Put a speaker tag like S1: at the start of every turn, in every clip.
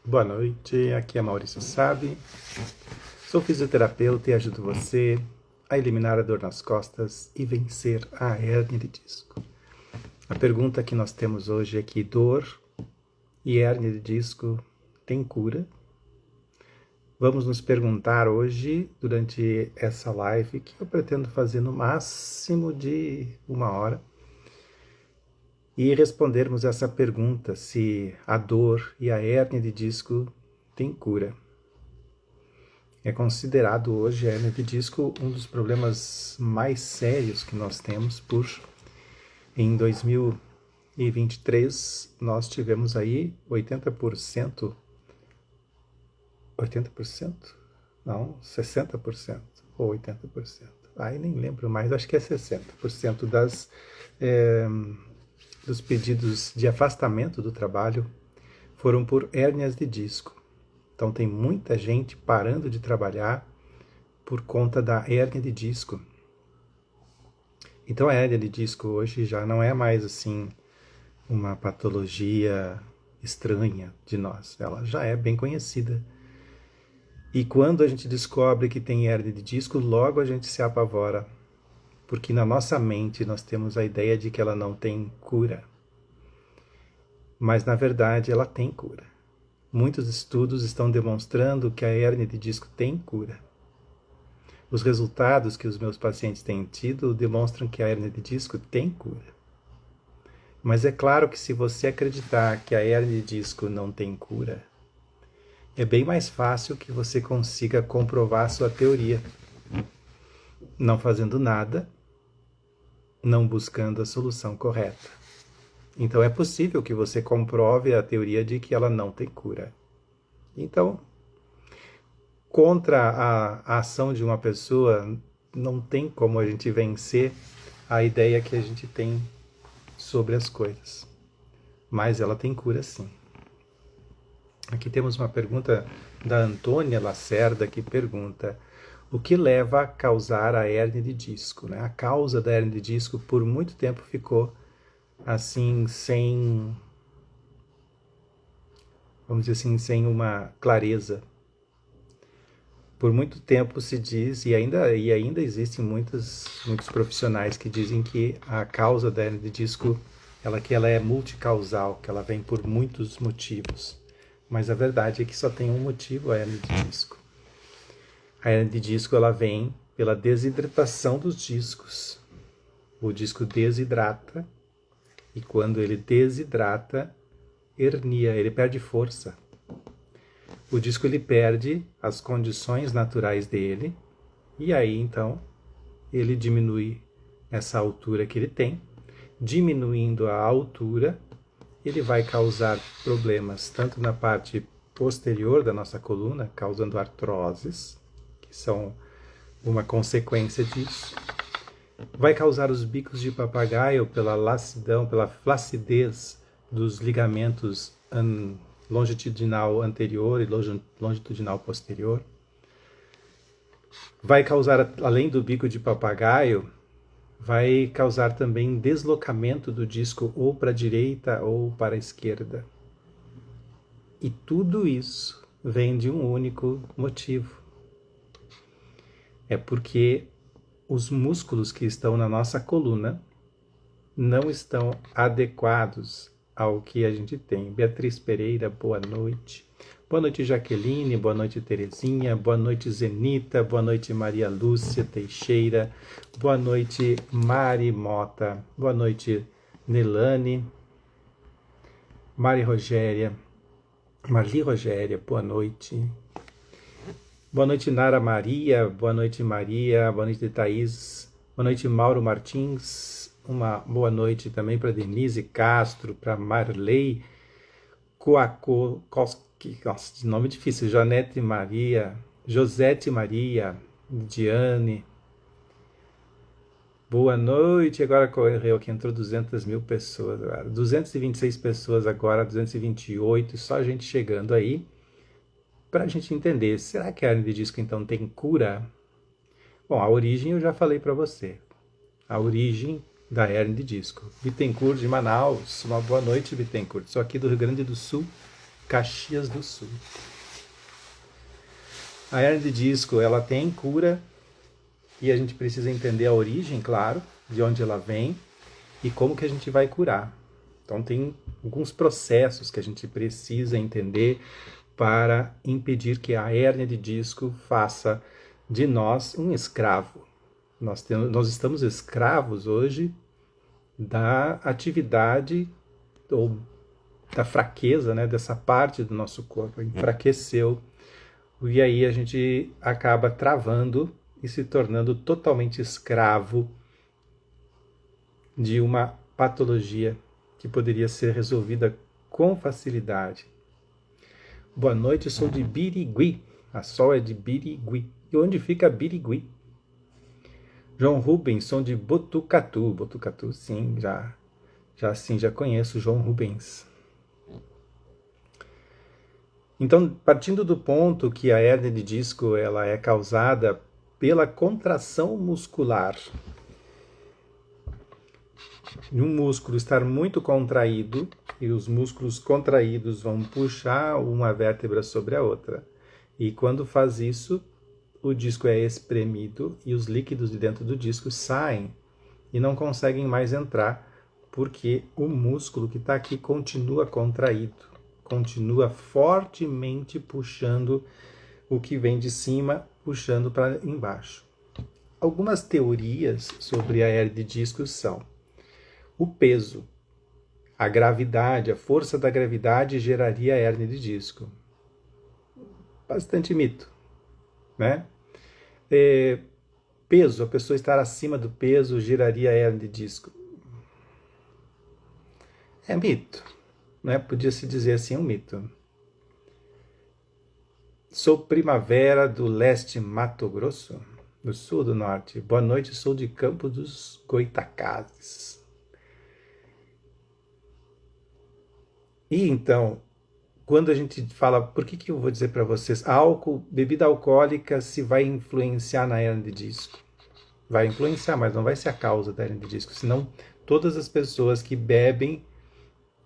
S1: Boa noite, aqui é Maurício Sabe. Sou fisioterapeuta e ajudo você a eliminar a dor nas costas e vencer a hérnia de disco. A pergunta que nós temos hoje é que dor e hérnia de disco têm cura? Vamos nos perguntar hoje, durante essa live, que eu pretendo fazer no máximo de 1 hora, e respondermos essa pergunta, se a dor e a hérnia de disco têm cura. É considerado hoje a hérnia de disco um dos problemas mais sérios que nós temos, em 2023 nós tivemos aí 80%, não, 60% ou 80%, aí nem lembro mais, acho que é 60% dos pedidos de afastamento do trabalho foram por hérnias de disco. Então tem muita gente parando de trabalhar por conta da hérnia de disco. Então a hérnia de disco hoje já não é mais assim uma patologia estranha de nós, ela já é bem conhecida. E quando a gente descobre que tem hérnia de disco, logo a gente se apavora, porque na nossa mente nós temos a ideia de que ela não tem cura. Mas na verdade ela tem cura. Muitos estudos estão demonstrando que a hérnia de disco tem cura. Os resultados que os meus pacientes têm tido demonstram que a hérnia de disco tem cura. Mas é claro que se você acreditar que a hérnia de disco não tem cura, é bem mais fácil que você consiga comprovar a sua teoria, não fazendo nada, não buscando a solução correta. Então é possível que você comprove a teoria de que ela não tem cura. Então, contra a ação de uma pessoa, não tem como a gente vencer a ideia que a gente tem sobre as coisas. Mas ela tem cura sim. Aqui temos uma pergunta da Antônia Lacerda, que pergunta: o que leva a causar a hérnia de disco? A causa da hérnia de disco por muito tempo ficou assim, vamos dizer assim, sem uma clareza. Por muito tempo se diz, e ainda existem muitos profissionais que dizem que a causa da hérnia de disco que ela é multicausal, que ela vem por muitos motivos. Mas a verdade é que só tem um motivo a hérnia de disco. A hérnia de disco ela vem pela desidratação dos discos. O disco desidrata, e quando ele desidrata, hernia, ele perde força. O disco ele perde as condições naturais dele, e aí então ele diminui essa altura que ele tem. Diminuindo a altura, ele vai causar problemas tanto na parte posterior da nossa coluna, causando artroses, que são uma consequência disso. Vai causar os bicos de papagaio pela lassidão, pela flacidez dos ligamentos longitudinal anterior e longitudinal posterior. Vai causar, além do bico de papagaio, vai causar também deslocamento do disco ou para a direita ou para a esquerda. E tudo isso vem de um único motivo. É porque os músculos que estão na nossa coluna não estão adequados ao que a gente tem. Beatriz Pereira, boa noite. Boa noite, Jaqueline. Boa noite, Terezinha. Boa noite, Zenita. Boa noite, Maria Lúcia Teixeira. Boa noite, Mari Mota. Boa noite, Nelane. Marli Rogéria. Boa noite. Boa noite, Nara Maria. Boa noite, Maria. Boa noite, Thaís. Boa noite, Mauro Martins. Uma boa noite também para Denise Castro, para Marley Coacoski, nossa, de nome difícil, Janete Maria, Josete Maria, Diane. Boa noite, agora correu aqui, entrou 200 mil pessoas agora, 226 pessoas agora, 228, só gente chegando aí, para a gente entender, será que a hérnia de disco então tem cura? Bom, a origem eu já falei para você, a origem da hérnia de disco. Bittencourt de Manaus, uma boa noite, Bittencourt. Sou aqui do Rio Grande do Sul Caxias do Sul. A hernia de disco, ela tem cura e a gente precisa entender a origem, claro, de onde ela vem e como que a gente vai curar. Então tem alguns processos que a gente precisa entender para impedir que a hérnia de disco faça de nós um escravo. Nós estamos escravos hoje da atividade ou da fraqueza, né, dessa parte do nosso corpo. Enfraqueceu e aí a gente acaba travando e se tornando totalmente escravo de uma patologia que poderia ser resolvida com facilidade. Boa noite, sou de Birigui. A Sol é de Birigui. E onde fica Birigui? João Rubens, sou de Botucatu. Botucatu, sim, já conheço João Rubens. Então, partindo do ponto que a hérnia de disco ela é causada pela contração muscular, um músculo estar muito contraído, e os músculos contraídos vão puxar uma vértebra sobre a outra. E quando faz isso, o disco é espremido e os líquidos de dentro do disco saem e não conseguem mais entrar, porque o músculo que está aqui continua contraído, continua fortemente puxando o que vem de cima, puxando para embaixo. Algumas teorias sobre a hérnia de disco são: o peso, a gravidade, a força da gravidade geraria a hérnia de disco. Bastante mito, né? Peso, a pessoa estar acima do peso geraria a hérnia de disco. É mito, né? Podia-se dizer assim, um mito. Sou Primavera do Leste, Mato Grosso, do Sul do Norte. Boa noite, sou de Campo dos Goitacazes. E então, quando a gente fala, por que eu vou dizer para vocês, álcool, bebida alcoólica se vai influenciar na hérnia de disco? Vai influenciar, mas não vai ser a causa da hérnia de disco, senão todas as pessoas que bebem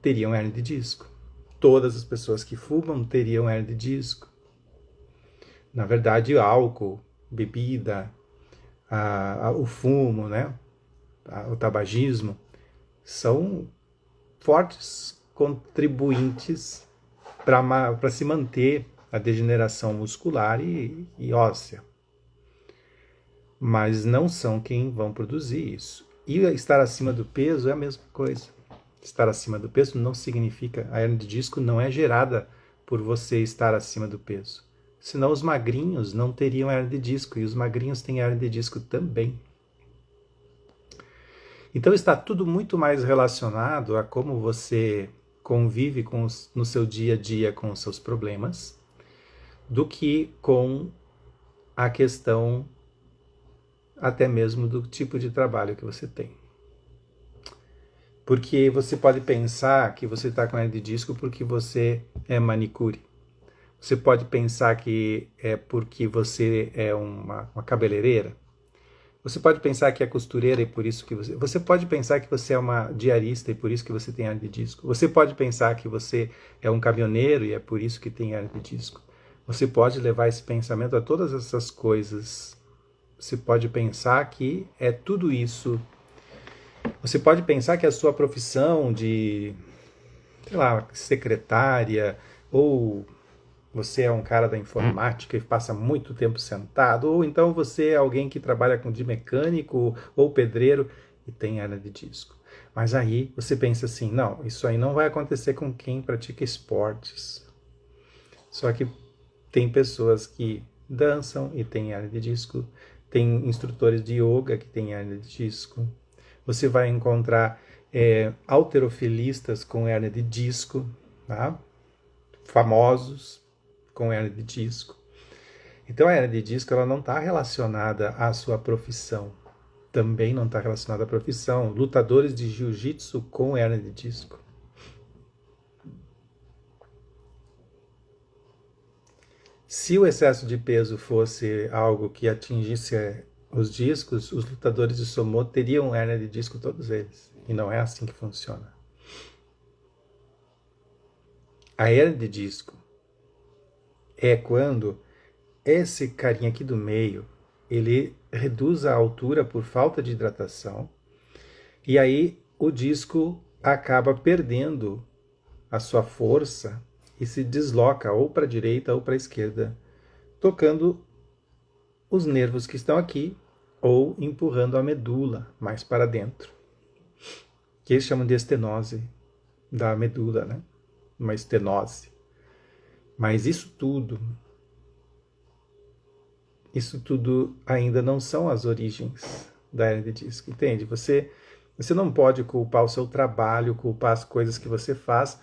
S1: teriam hérnia de disco. Todas as pessoas que fumam teriam hérnia de disco. Na verdade, o álcool, bebida, o fumo, né? O tabagismo, são fortes contribuintes para se manter a degeneração muscular e óssea. Mas não são quem vão produzir isso. E estar acima do peso é a mesma coisa. Estar acima do peso não significa, a hérnia de disco não é gerada por você estar acima do peso. Senão os magrinhos não teriam hérnia de disco, e os magrinhos têm hérnia de disco também. Então está tudo muito mais relacionado a como você convive no seu dia a dia com os seus problemas, do que com a questão até mesmo do tipo de trabalho que você tem. Porque você pode pensar que você está com hérnia de disco porque você é manicure. Você pode pensar que é porque você é uma cabeleireira. Você pode pensar que é costureira e por isso que você... Você pode pensar que você é uma diarista e por isso que você tem hérnia de disco. Você pode pensar que você é um caminhoneiro e é por isso que tem hérnia de disco. Você pode levar esse pensamento a todas essas coisas. Você pode pensar que é tudo isso. Você pode pensar que a sua profissão de, sei lá, secretária, ou você é um cara da informática e passa muito tempo sentado, ou então você é alguém que trabalha de mecânico ou pedreiro e tem hérnia de disco. Mas aí você pensa assim, não, isso aí não vai acontecer com quem pratica esportes. Só que tem pessoas que dançam e têm hérnia de disco, tem instrutores de yoga que têm hérnia de disco. Você vai encontrar halterofilistas com hérnia de disco, tá? Famosos com hérnia de disco. Então a hérnia de disco ela não está relacionada à sua profissão. Também não está relacionada à profissão. Lutadores de jiu-jitsu com hérnia de disco. Se o excesso de peso fosse algo que atingisse os discos, os lutadores de sumô teriam hérnia de disco todos eles. E não é assim que funciona. A hernia de disco é quando esse carinha aqui do meio, ele reduz a altura por falta de hidratação, e aí o disco acaba perdendo a sua força e se desloca ou para a direita ou para a esquerda, tocando os nervos que estão aqui ou empurrando a medula mais para dentro, que eles chamam de estenose da medula, né? Uma estenose. Mas isso tudo ainda não são as origens da hernia de disco, entende? Você não pode culpar o seu trabalho, culpar as coisas que você faz,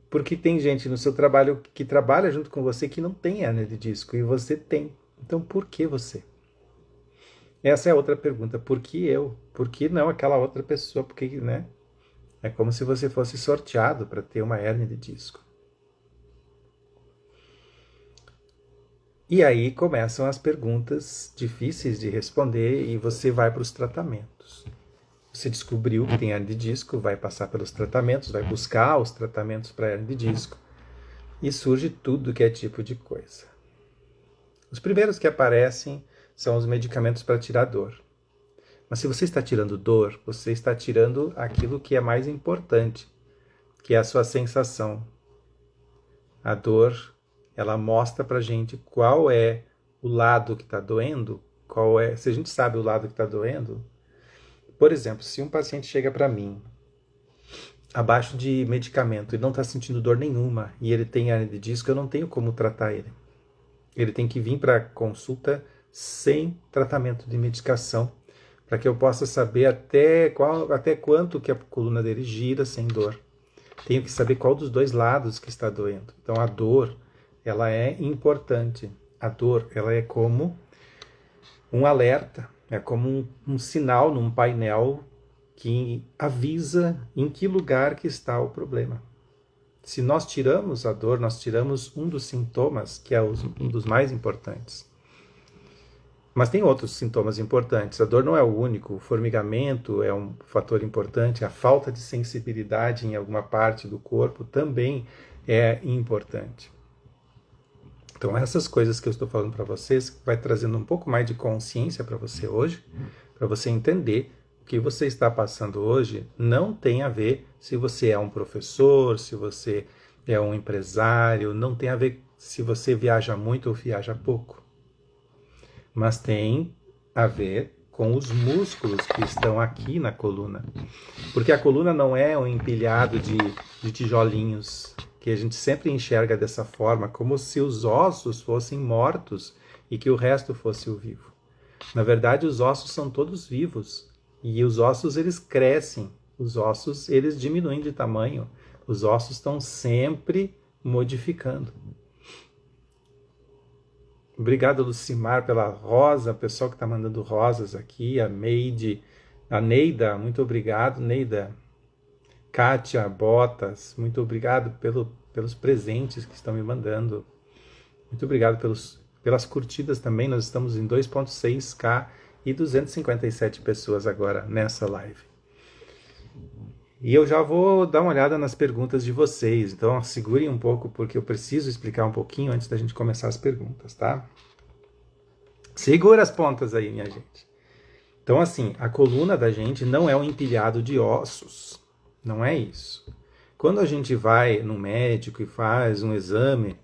S1: porque tem gente no seu trabalho que trabalha junto com você que não tem hernia de disco e você tem. Então, por que você? Essa é a outra pergunta. Por que eu? Por que não aquela outra pessoa? Porque, né? É como se você fosse sorteado para ter uma hernia de disco. E aí começam as perguntas difíceis de responder e você vai para os tratamentos. Você descobriu que tem hernia de disco, vai passar pelos tratamentos, vai buscar os tratamentos para hernia de disco e surge tudo que é tipo de coisa. Os primeiros que aparecem são os medicamentos para tirar dor. Mas se você está tirando dor, você está tirando aquilo que é mais importante, que é a sua sensação. A dor, ela mostra pra gente qual é o lado que está doendo, se a gente sabe o lado que está doendo. Por exemplo, se um paciente chega para mim abaixo de medicamento e não está sentindo dor nenhuma e ele tem hernia de disco, eu não tenho como tratar ele. Ele tem que vir para consulta sem tratamento de medicação, para que eu possa saber até quanto que a coluna dele gira sem dor. Tenho que saber qual dos dois lados que está doendo. Então a dor, ela é importante. A dor, ela é como um alerta, é como um sinal num painel que avisa em que lugar que está o problema. Se nós tiramos a dor, nós tiramos um dos sintomas, que é um dos mais importantes. Mas tem outros sintomas importantes. A dor não é o único. O formigamento é um fator importante. A falta de sensibilidade em alguma parte do corpo também é importante. Então, essas coisas que eu estou falando para vocês, vai trazendo um pouco mais de consciência para você hoje, para você entender o que você está passando hoje não tem a ver se você é um professor, se você é um empresário, não tem a ver se você viaja muito ou viaja pouco. Mas tem a ver com os músculos que estão aqui na coluna. Porque a coluna não é um empilhado de tijolinhos, que a gente sempre enxerga dessa forma, como se os ossos fossem mortos e que o resto fosse o vivo. Na verdade, os ossos são todos vivos. E os ossos, eles crescem. Os ossos, eles diminuem de tamanho. Os ossos estão sempre modificando. Obrigado, Lucimar, pela rosa, o pessoal que está mandando rosas aqui, a Meide, a Neida, muito obrigado, Neida. Kátia, Botas, muito obrigado pelos presentes que estão me mandando. Muito obrigado pelas curtidas também, nós estamos em 2.6K e 257 pessoas agora nessa live. E eu já vou dar uma olhada nas perguntas de vocês, então segurem um pouco, porque eu preciso explicar um pouquinho antes da gente começar as perguntas, tá? Segura as pontas aí, minha gente. Então, assim, a coluna da gente não é um empilhado de ossos, não é isso. Quando a gente vai no médico e faz um exame,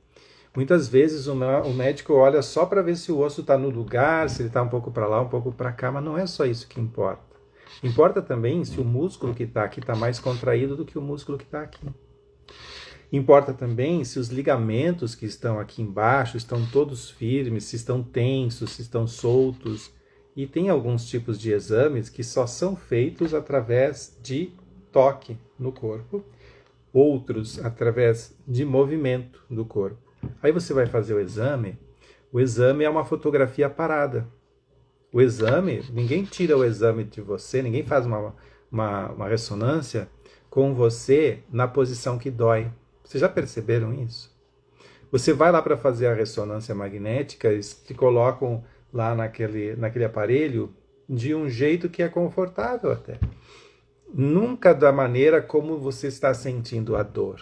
S1: muitas vezes o médico olha só para ver se o osso está no lugar, se ele está um pouco para lá, um pouco para cá, mas não é só isso que importa. Importa também se o músculo que está aqui está mais contraído do que o músculo que está aqui. Importa também se os ligamentos que estão aqui embaixo estão todos firmes, se estão tensos, se estão soltos. E tem alguns tipos de exames que só são feitos através de toque no corpo, outros através de movimento do corpo. Aí você vai fazer o exame é uma fotografia parada. O exame, ninguém tira o exame de você, ninguém faz uma ressonância com você na posição que dói. Vocês já perceberam isso? Você vai lá para fazer a ressonância magnética, eles te colocam lá naquele aparelho de um jeito que é confortável até. Nunca da maneira como você está sentindo a dor.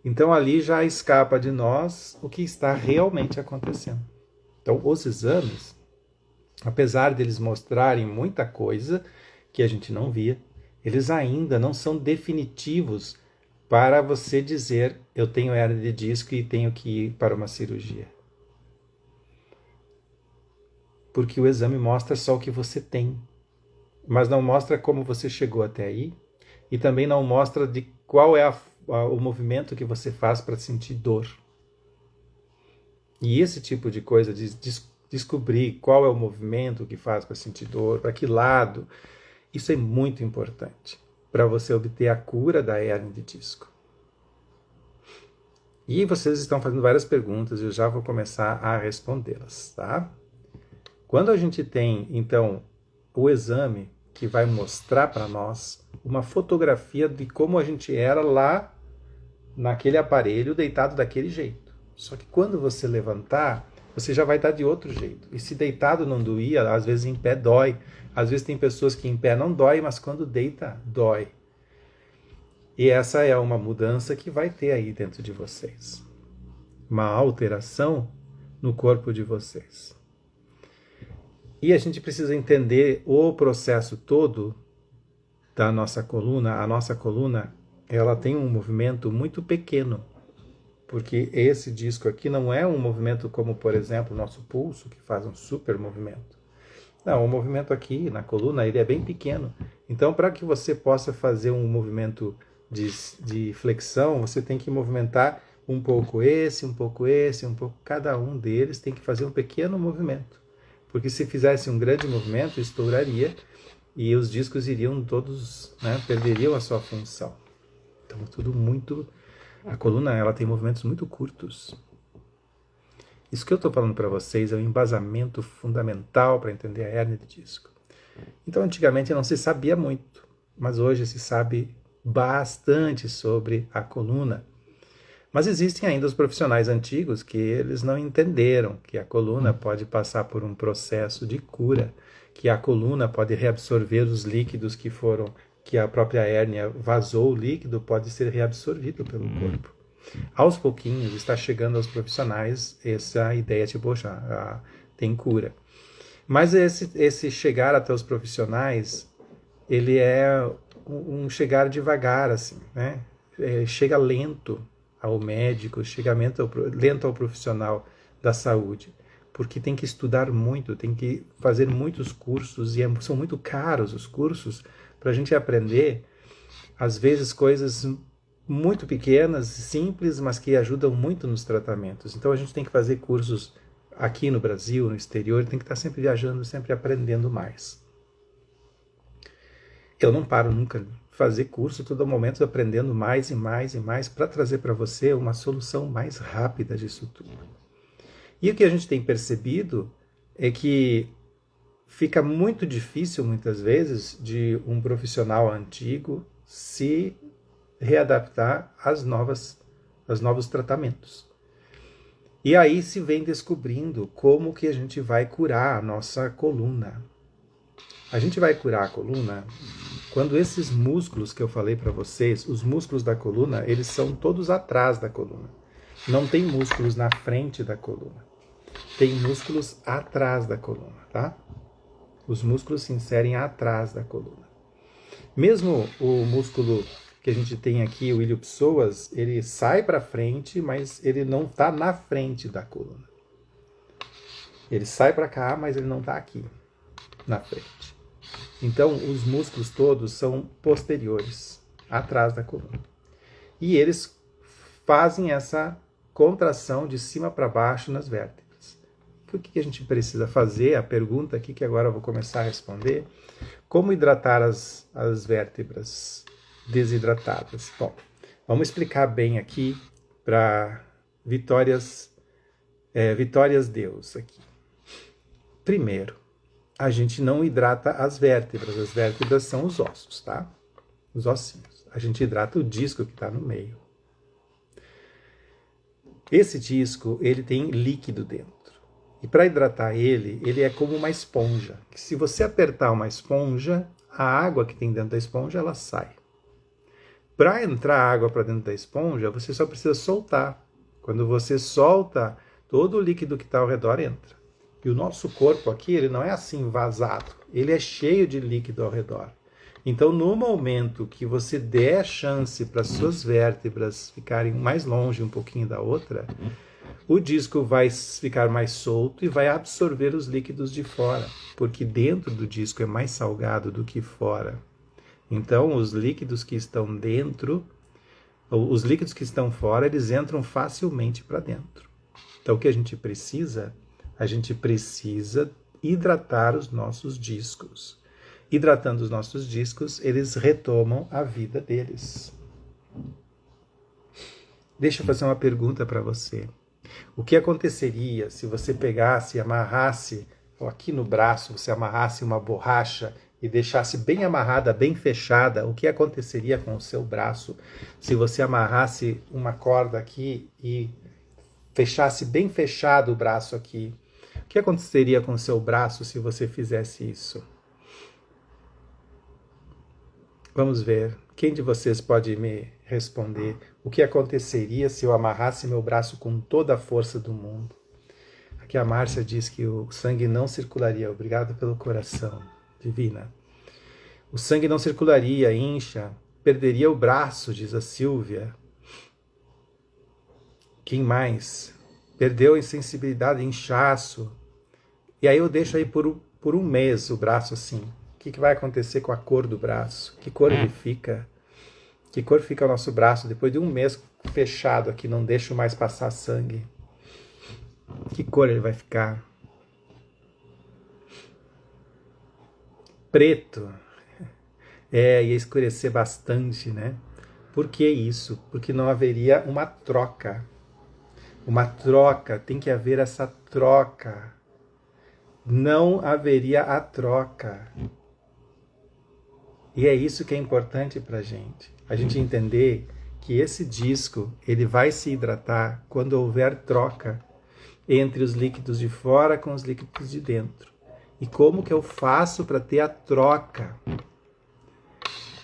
S1: Então ali já escapa de nós o que está realmente acontecendo. Então os exames, apesar deles mostrarem muita coisa que a gente não via, eles ainda não são definitivos para você dizer eu tenho hernia de disco e tenho que ir para uma cirurgia. Porque o exame mostra só o que você tem, mas não mostra como você chegou até aí e também não mostra de qual é o movimento que você faz para sentir dor. E esse tipo de coisa, de descobrir qual é o movimento que faz para sentir dor, para que lado, isso é muito importante para você obter a cura da hernia de disco. E vocês estão fazendo várias perguntas e eu já vou começar a respondê-las, tá? Quando a gente tem, então, o exame que vai mostrar para nós uma fotografia de como a gente era lá naquele aparelho deitado daquele jeito. Só que quando você levantar, você já vai estar de outro jeito. E se deitado não doía, às vezes em pé dói. Às vezes tem pessoas que em pé não dói, mas quando deita, dói. E essa é uma mudança que vai ter aí dentro de vocês. Uma alteração no corpo de vocês. E a gente precisa entender o processo todo da nossa coluna. A nossa coluna, ela tem um movimento muito pequeno, porque esse disco aqui não é um movimento como, por exemplo, o nosso pulso, que faz um super movimento. Não, o movimento aqui na coluna, ele é bem pequeno. Então, para que você possa fazer um movimento de flexão, você tem que movimentar um pouco esse, um pouco esse, um pouco... Cada um deles tem que fazer um pequeno movimento. Porque se fizesse um grande movimento, estouraria e os discos iriam todos, né, perderiam a sua função. Então, tudo muito... A coluna, ela tem movimentos muito curtos. Isso que eu estou falando para vocês é um embasamento fundamental para entender a hérnia de disco. Então, antigamente não se sabia muito, mas hoje se sabe bastante sobre a coluna. Mas existem ainda os profissionais antigos que eles não entenderam que a coluna pode passar por um processo de cura, que a coluna pode reabsorver os líquidos que a própria hérnia vazou, o líquido pode ser reabsorvido pelo corpo. Aos pouquinhos está chegando aos profissionais essa ideia de, poxa, tem cura. Mas esse chegar até os profissionais, ele é um chegar devagar, assim, né? Chega lento ao médico, chega lento ao profissional da saúde, porque tem que estudar muito, tem que fazer muitos cursos, e são muito caros os cursos, para a gente aprender, às vezes, coisas muito pequenas, simples, mas que ajudam muito nos tratamentos. Então a gente tem que fazer cursos aqui no Brasil, no exterior, tem que estar sempre viajando, sempre aprendendo mais. Eu não paro nunca de fazer curso, todo momento aprendendo mais e mais e mais para trazer para você uma solução mais rápida disso tudo. E o que a gente tem percebido é que fica muito difícil, muitas vezes, de um profissional antigo se readaptar aos novos tratamentos. E aí se vem descobrindo como que a gente vai curar a nossa coluna. A gente vai curar a coluna quando esses músculos que eu falei para vocês, os músculos da coluna, eles são todos atrás da coluna. Não tem músculos na frente da coluna. Tem músculos atrás da coluna, tá? Os músculos se inserem atrás da coluna. Mesmo o músculo que a gente tem aqui, o ilho-psoas, ele sai para frente, mas ele não está na frente da coluna. Ele sai para cá, mas ele não está aqui, na frente. Então, os músculos todos são posteriores, atrás da coluna. E eles fazem essa contração de cima para baixo nas vértebras. O que a gente precisa fazer? A pergunta aqui que agora eu vou começar a responder. Como hidratar as vértebras desidratadas? Bom, vamos explicar bem aqui para Vitórias Deus aqui. Primeiro, a gente não hidrata as vértebras são os ossos, tá? Os ossinhos. A gente hidrata o disco que está no meio. Esse disco, ele tem líquido dentro. E para hidratar ele é como uma esponja. Que se você apertar uma esponja, a água que tem dentro da esponja, ela sai. Para entrar água para dentro da esponja, você só precisa soltar. Quando você solta, todo o líquido que está ao redor entra. E o nosso corpo aqui, ele não é assim vazado, ele é cheio de líquido ao redor. Então, no momento que você der chance para as suas vértebras ficarem mais longe um pouquinho da outra, o disco vai ficar mais solto e vai absorver os líquidos de fora, porque dentro do disco é mais salgado do que fora. Então, os líquidos que estão dentro, os líquidos que estão fora, eles entram facilmente para dentro. Então, o que a gente precisa? A gente precisa hidratar os nossos discos. Hidratando os nossos discos, eles retomam a vida deles. Deixa eu fazer uma pergunta para você. O que aconteceria se você pegasse e amarrasse, ou aqui no braço, você amarrasse uma borracha e deixasse bem amarrada, bem fechada? O que aconteceria com o seu braço se você amarrasse uma corda aqui e fechasse bem fechado o braço aqui? O que aconteceria com o seu braço se você fizesse isso? Vamos ver. Quem de vocês pode me responder? O que aconteceria se eu amarrasse meu braço com toda a força do mundo? Aqui a Márcia diz que o sangue não circularia. Obrigado pelo coração, Divina. O sangue não circularia, incha, perderia o braço, diz a Silvia. Quem mais? Perdeu a insensibilidade, inchaço. E aí eu deixo aí por um mês o braço assim. O que vai acontecer com a cor do braço? Que cor ele fica? Que cor fica o nosso braço depois de um mês fechado aqui, não deixo mais passar sangue? Que cor ele vai ficar? Preto. Ia escurecer bastante, né? Por que isso? Porque não haveria uma troca. Uma troca, tem que haver essa troca. Não haveria a troca. E é isso que é importante para a gente entender que esse disco ele vai se hidratar quando houver troca entre os líquidos de fora com os líquidos de dentro. E como que eu faço para ter a troca?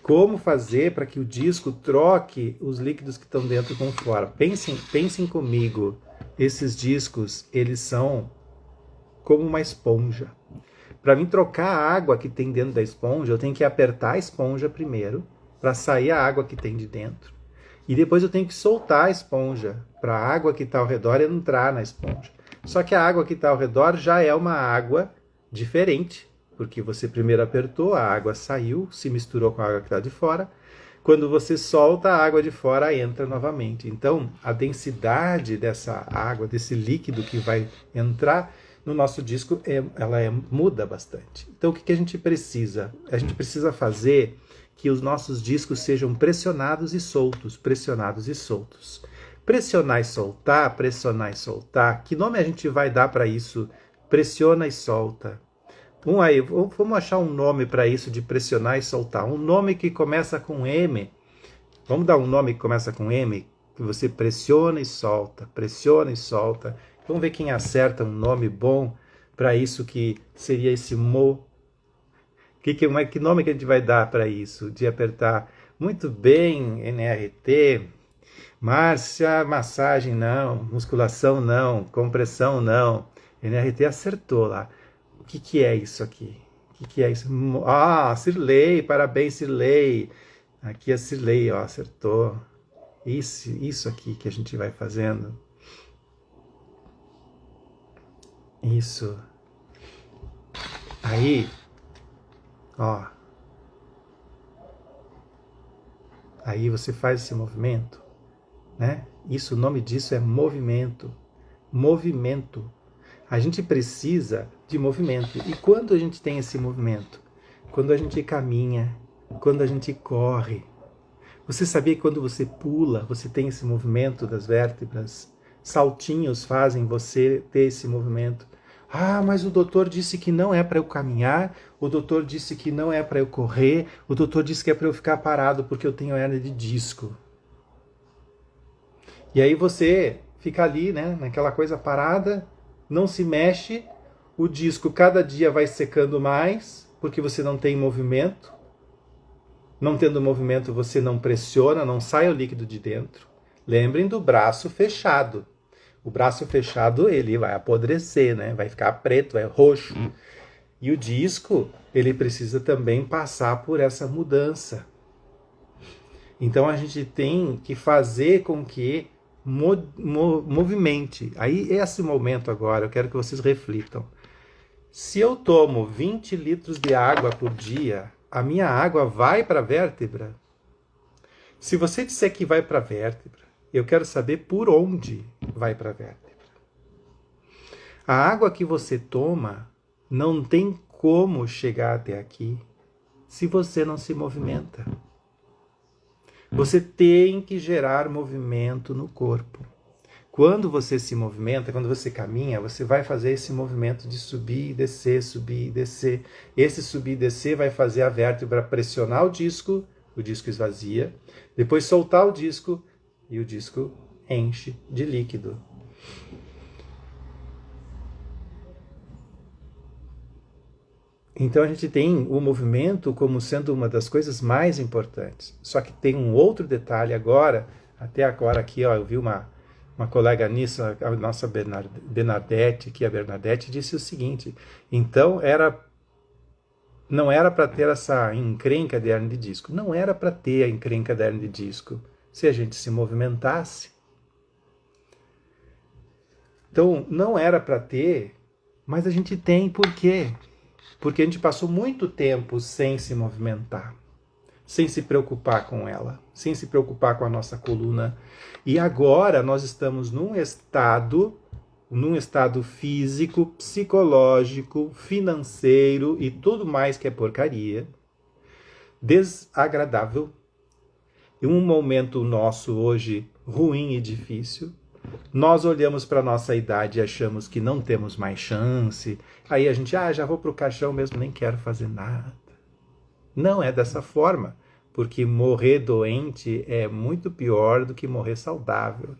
S1: Como fazer para que o disco troque os líquidos que estão dentro com fora? Pensem comigo, esses discos eles são como uma esponja. Para mim trocar a água que tem dentro da esponja, eu tenho que apertar a esponja primeiro, para sair a água que tem de dentro. E depois eu tenho que soltar a esponja, para a água que está ao redor entrar na esponja. Só que a água que está ao redor já é uma água diferente, porque você primeiro apertou, a água saiu, se misturou com a água que está de fora. Quando você solta, a água de fora entra novamente. Então, a densidade dessa água, desse líquido que vai entrar no nosso disco, muda bastante. Então, o que a gente precisa? A gente precisa fazer que os nossos discos sejam pressionados e soltos, pressionados e soltos. Pressionar e soltar, pressionar e soltar. Que nome a gente vai dar para isso? Pressiona e solta. Vamos achar um nome para isso de pressionar e soltar. Um nome que começa com M. Vamos dar um nome que começa com M, que você pressiona e solta, pressiona e solta. Vamos ver quem acerta um nome bom para isso, que seria esse mo. Que nome que a gente vai dar para isso? De apertar. Muito bem, NRT. Márcia, massagem não, musculação não, compressão não. NRT acertou lá. O que é isso aqui? O que é isso? Cirlei, parabéns, Cirlei. Aqui a Cirlei, acertou. Isso aqui que a gente vai fazendo. Isso. Aí, aí você faz esse movimento, né? O nome disso é movimento. Movimento. A gente precisa de movimento. E quando a gente tem esse movimento? Quando a gente caminha, quando a gente corre. Você sabia que quando você pula, você tem esse movimento das vértebras? Saltinhos fazem você ter esse movimento. Mas o doutor disse que não é para eu caminhar, o doutor disse que não é para eu correr, o doutor disse que é para eu ficar parado porque eu tenho hernia de disco. E aí você fica ali, né, naquela coisa parada, não se mexe, o disco cada dia vai secando mais, porque você não tem movimento, Não tendo movimento, você não pressiona, não sai o líquido de dentro. Lembrem do braço fechado. O braço fechado, ele vai apodrecer, né? Vai ficar preto, é roxo. E o disco, ele precisa também passar por essa mudança. Então a gente tem que fazer com que movimente. Aí, esse momento agora, eu quero que vocês reflitam. Se eu tomo 20 litros de água por dia, a minha água vai para a vértebra? Se você disser que vai para a vértebra, eu quero saber por onde vai para a vértebra. A água que você toma não tem como chegar até aqui se você não se movimenta. Você tem que gerar movimento no corpo. Quando você se movimenta, quando você caminha, você vai fazer esse movimento de subir e descer, subir e descer. Esse subir e descer vai fazer a vértebra pressionar o disco esvazia, depois soltar o disco e o disco enche de líquido. Então a gente tem o movimento como sendo uma das coisas mais importantes. Só que tem um outro detalhe agora, até agora aqui, ó, eu vi uma colega nisso, a nossa Bernadette, que a Bernadette disse o seguinte: então não era para ter essa encrenca de hernia de disco, não era para ter a encrenca da hernia de disco se a gente se movimentasse. Então não era para ter, mas a gente tem. Por quê? Porque a gente passou muito tempo sem se movimentar, sem se preocupar com ela, sem se preocupar com a nossa coluna. E agora nós estamos num estado físico, psicológico, financeiro e tudo mais que é porcaria, desagradável. Em um momento nosso hoje ruim e difícil, nós olhamos para a nossa idade e achamos que não temos mais chance. Aí a gente, já vou para o caixão mesmo, nem quero fazer nada. Não é dessa forma, porque morrer doente é muito pior do que morrer saudável.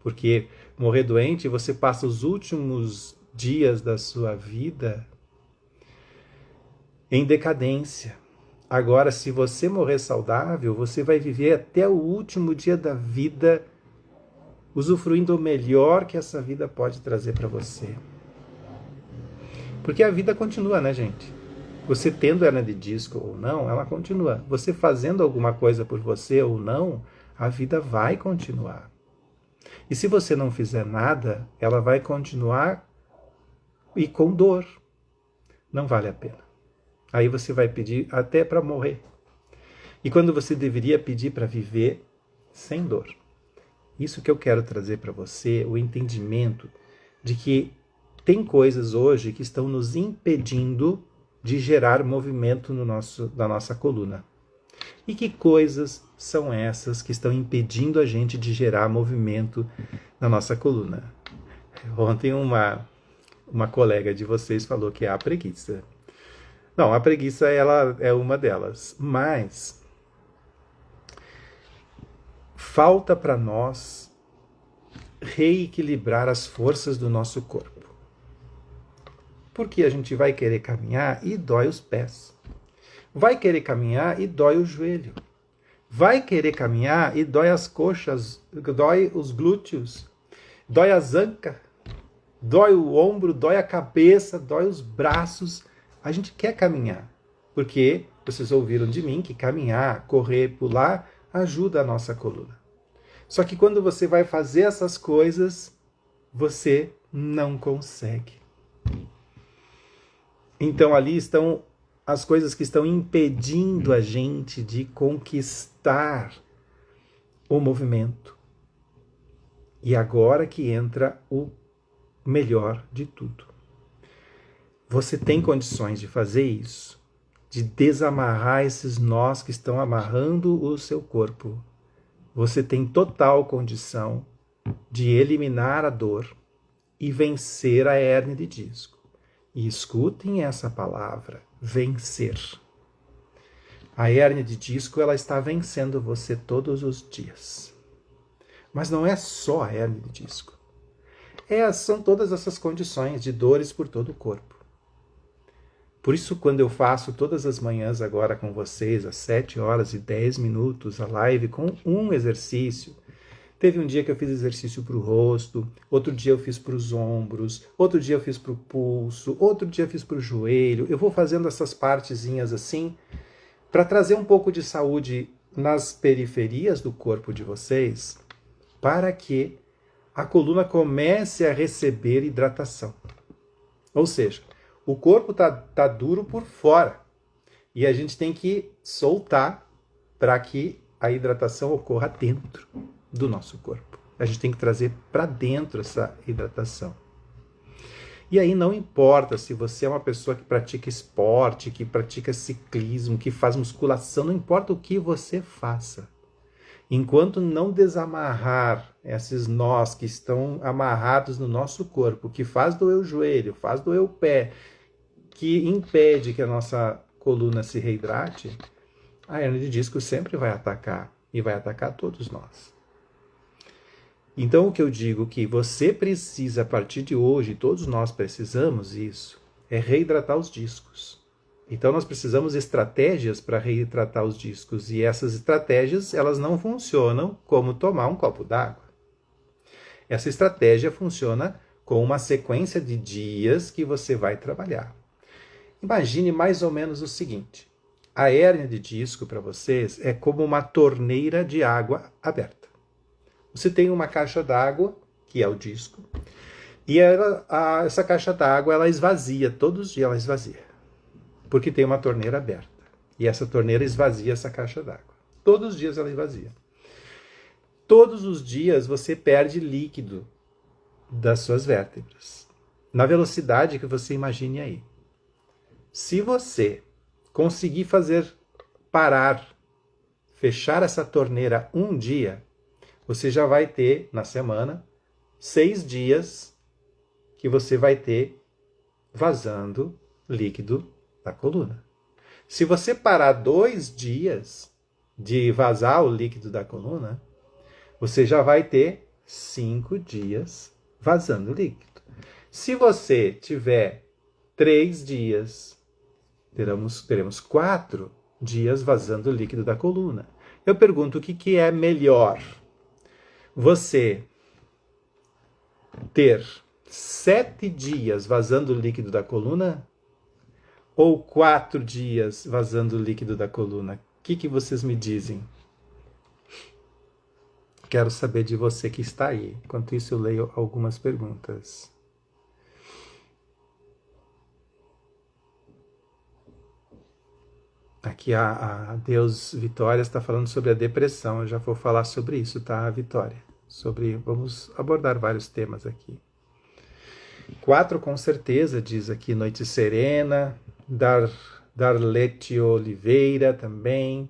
S1: Porque morrer doente, você passa os últimos dias da sua vida em decadência. Agora, se você morrer saudável, você vai viver até o último dia da vida usufruindo o melhor que essa vida pode trazer para você. Porque a vida continua, né, gente? Você tendo hernia de disco ou não, ela continua. Você fazendo alguma coisa por você ou não, a vida vai continuar. E se você não fizer nada, ela vai continuar e com dor. Não vale a pena. Aí você vai pedir até para morrer. E quando você deveria pedir para viver sem dor. Isso que eu quero trazer para você, o entendimento de que tem coisas hoje que estão nos impedindo de gerar movimento na nossa coluna. E que coisas são essas que estão impedindo a gente de gerar movimento na nossa coluna? Ontem uma colega de vocês falou que é a preguiça. Não, a preguiça ela é uma delas, mas falta para nós reequilibrar as forças do nosso corpo. Porque a gente vai querer caminhar e dói os pés. Vai querer caminhar e dói o joelho. Vai querer caminhar e dói as coxas, dói os glúteos, dói as ancas, dói o ombro, dói a cabeça, dói os braços. A gente quer caminhar, porque vocês ouviram de mim que caminhar, correr, pular, ajuda a nossa coluna. Só que quando você vai fazer essas coisas, você não consegue. Então ali estão as coisas que estão impedindo a gente de conquistar o movimento. E agora que entra o melhor de tudo. Você tem condições de fazer isso, de desamarrar esses nós que estão amarrando o seu corpo. Você tem total condição de eliminar a dor e vencer a hérnia de disco. E escutem essa palavra, vencer. A hérnia de disco, ela está vencendo você todos os dias. Mas não é só a hérnia de disco. São todas essas condições de dores por todo o corpo. Por isso, quando eu faço todas as manhãs agora com vocês, às 7h10, a live com um exercício, teve um dia que eu fiz exercício para o rosto, outro dia eu fiz para os ombros, outro dia eu fiz para o pulso, outro dia eu fiz para o joelho. Eu vou fazendo essas partezinhas assim, para trazer um pouco de saúde nas periferias do corpo de vocês, para que a coluna comece a receber hidratação. Ou seja, o corpo tá duro por fora e a gente tem que soltar para que a hidratação ocorra dentro do nosso corpo. A gente tem que trazer para dentro essa hidratação. E aí não importa se você é uma pessoa que pratica esporte, que pratica ciclismo, que faz musculação, não importa o que você faça. Enquanto não desamarrar esses nós que estão amarrados no nosso corpo, que faz doer o joelho, faz doer o pé, que impede que a nossa coluna se reidrate, a hernia de disco sempre vai atacar, e vai atacar todos nós. Então o que eu digo que você precisa, a partir de hoje, todos nós precisamos isso, é reidratar os discos. Então nós precisamos de estratégias para reidratar os discos, e essas estratégias elas não funcionam como tomar um copo d'água. Essa estratégia funciona com uma sequência de dias que você vai trabalhar. Imagine mais ou menos o seguinte: a hérnia de disco para vocês é como uma torneira de água aberta. Você tem uma caixa d'água, que é o disco, e essa caixa d'água ela esvazia, todos os dias ela esvazia, porque tem uma torneira aberta. E essa torneira esvazia essa caixa d'água. Todos os dias ela esvazia. Todos os dias você perde líquido das suas vértebras, na velocidade que você imagine aí. Se você conseguir fazer parar, fechar essa torneira um dia, você já vai ter, na semana, 6 dias que você vai ter vazando líquido da coluna. Se você parar 2 dias de vazar o líquido da coluna, você já vai ter 5 dias vazando líquido. Se você tiver 3 dias, teremos 4 dias vazando líquido da coluna. Eu pergunto, o que é melhor? Você ter 7 dias vazando líquido da coluna ou 4 dias vazando líquido da coluna? O que vocês me dizem? Quero saber de você que está aí. Enquanto isso, eu leio algumas perguntas. Aqui a Deus Vitória está falando sobre a depressão. Eu já vou falar sobre isso, tá, Vitória? Vamos abordar vários temas aqui. 4, com certeza, diz aqui Noite Serena. Darlete Oliveira também.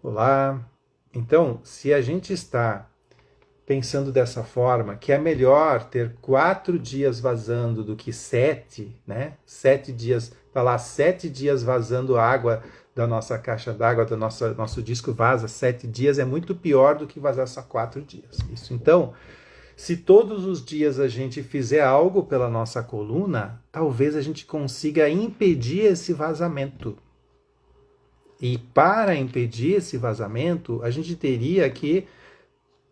S1: Olá. Então, se a gente está pensando dessa forma, que é melhor ter 4 dias vazando do que 7, né? 7 dias, tá lá 7 dias vazando água da nossa caixa d'água, do nosso disco vaza 7 dias, é muito pior do que vazar só 4 dias. Isso. Então, se todos os dias a gente fizer algo pela nossa coluna, talvez a gente consiga impedir esse vazamento. E para impedir esse vazamento, a gente teria que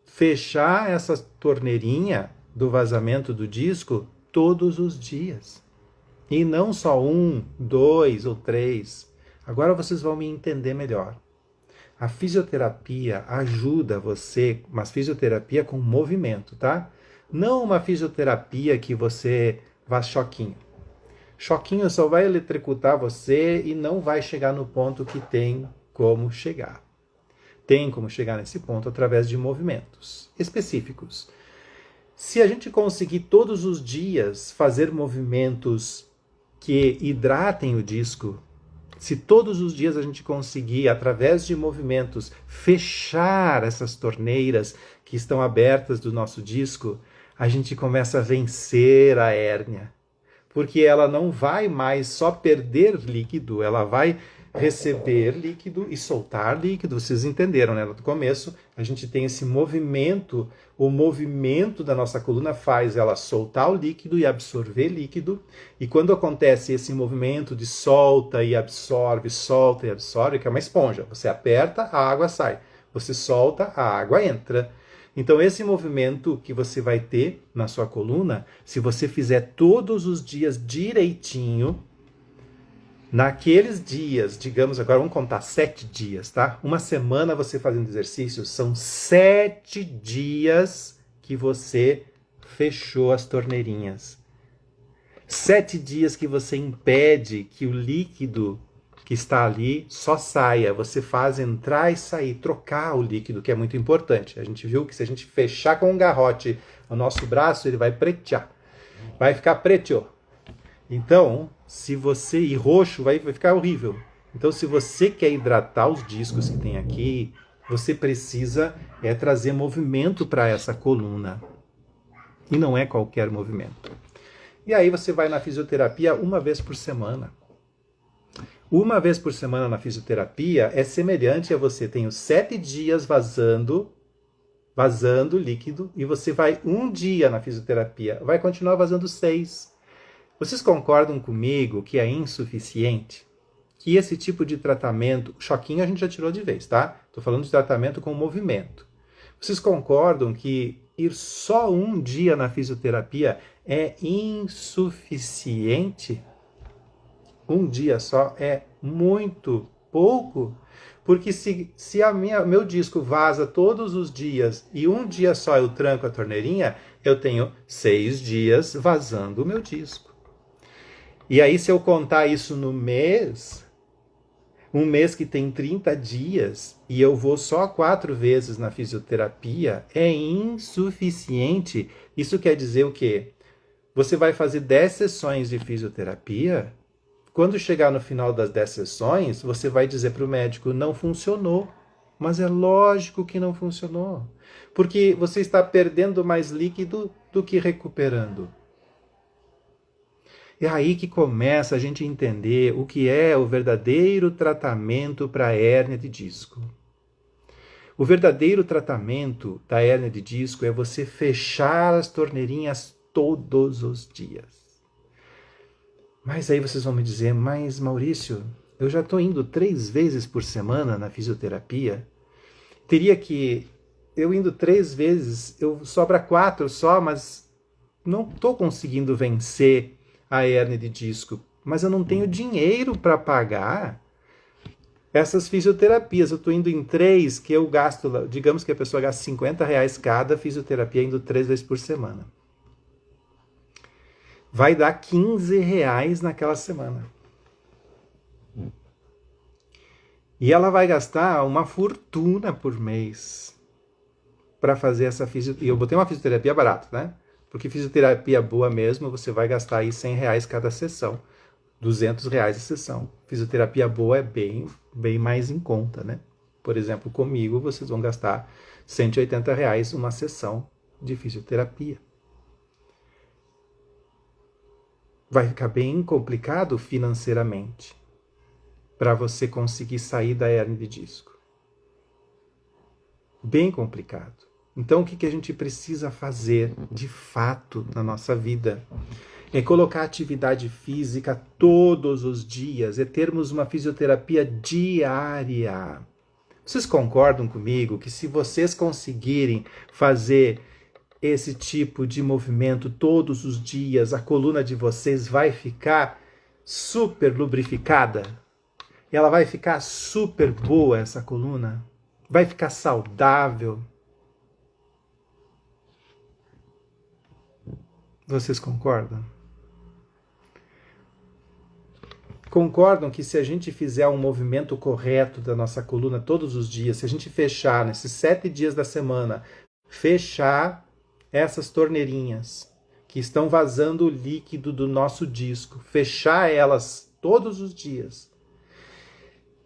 S1: fechar essa torneirinha do vazamento do disco todos os dias. E não só 1, 2 ou 3. Agora vocês vão me entender melhor. A fisioterapia ajuda você, mas fisioterapia com movimento, tá? Não uma fisioterapia que você vá choquinho. Choquinho só vai eletrocutar você e não vai chegar no ponto que tem como chegar. Tem como chegar nesse ponto através de movimentos específicos. Se a gente conseguir todos os dias fazer movimentos que hidratem o disco, se todos os dias a gente conseguir, através de movimentos, fechar essas torneiras que estão abertas do nosso disco, a gente começa a vencer a hérnia. Porque ela não vai mais só perder líquido, ela vai receber líquido e soltar líquido. Vocês entenderam, né? No começo, a gente tem esse movimento, o movimento da nossa coluna faz ela soltar o líquido e absorver líquido, e quando acontece esse movimento de solta e absorve, que é uma esponja, você aperta, a água sai, você solta, a água entra. Então, esse movimento que você vai ter na sua coluna, se você fizer todos os dias direitinho, naqueles dias, digamos, agora vamos contar 7 dias, tá? Uma semana você fazendo exercício, são 7 dias que você fechou as torneirinhas. 7 dias que você impede que o líquido que está ali só saia. Você faz entrar e sair, trocar o líquido, que é muito importante. A gente viu que se a gente fechar com um garrote o nosso braço, ele vai pretear. Vai ficar preto. Então, se você... E roxo vai ficar horrível. Então, se você quer hidratar os discos que tem aqui, você precisa trazer movimento para essa coluna. E não é qualquer movimento. E aí você vai na fisioterapia uma vez por semana. Uma vez por semana na fisioterapia é semelhante a você ter os 7 dias vazando líquido, e você vai um dia na fisioterapia, vai continuar vazando 6. Vocês concordam comigo que é insuficiente? Que esse tipo de tratamento, choquinho a gente já tirou de vez, tá? Estou falando de tratamento com movimento. Vocês concordam que ir só um dia na fisioterapia é insuficiente? Um dia só é muito pouco? Porque se meu disco vaza todos os dias e um dia só eu tranco a torneirinha, eu tenho 6 dias vazando o meu disco. E aí, se eu contar isso no mês, um mês que tem 30 dias, e eu vou só 4 vezes na fisioterapia, é insuficiente. Isso quer dizer o quê? Você vai fazer 10 sessões de fisioterapia. Quando chegar no final das 10 sessões, você vai dizer para o médico, não funcionou. Mas é lógico que não funcionou. Porque você está perdendo mais líquido do que recuperando. É aí que começa a gente entender o que é o verdadeiro tratamento para a hérnia de disco. O verdadeiro tratamento da hérnia de disco é você fechar as torneirinhas todos os dias. Mas aí vocês vão me dizer, mas Maurício, eu já estou indo 3 vezes por semana na fisioterapia. Eu indo 3 vezes, sobra 4 só, mas não estou conseguindo vencer a hérnia de disco. Mas eu não tenho dinheiro para pagar essas fisioterapias. Eu estou indo em 3, que eu gasto, digamos que a pessoa gasta R$50 cada fisioterapia, indo 3 vezes por semana. Vai dar R$15 naquela semana. E ela vai gastar uma fortuna por mês para fazer essa fisioterapia. E eu botei uma fisioterapia barata, né? Porque fisioterapia boa mesmo, você vai gastar aí R$100 cada sessão. R$200 a sessão. Fisioterapia boa é bem mais em conta, né? Por exemplo, comigo vocês vão gastar R$180 uma sessão de fisioterapia. Vai ficar bem complicado financeiramente para você conseguir sair da hérnia de disco. Bem complicado. Então, o que a gente precisa fazer de fato na nossa vida? É colocar atividade física todos os dias, é termos uma fisioterapia diária. Vocês concordam comigo que se vocês conseguirem fazer esse tipo de movimento todos os dias, a coluna de vocês vai ficar super lubrificada? Ela vai ficar super boa, essa coluna? Vai ficar saudável? Vocês concordam? Concordam que se a gente fizer um movimento correto da nossa coluna todos os dias, se a gente fechar nesses 7 dias da semana, fechar essas torneirinhas que estão vazando o líquido do nosso disco, fechar elas todos os dias,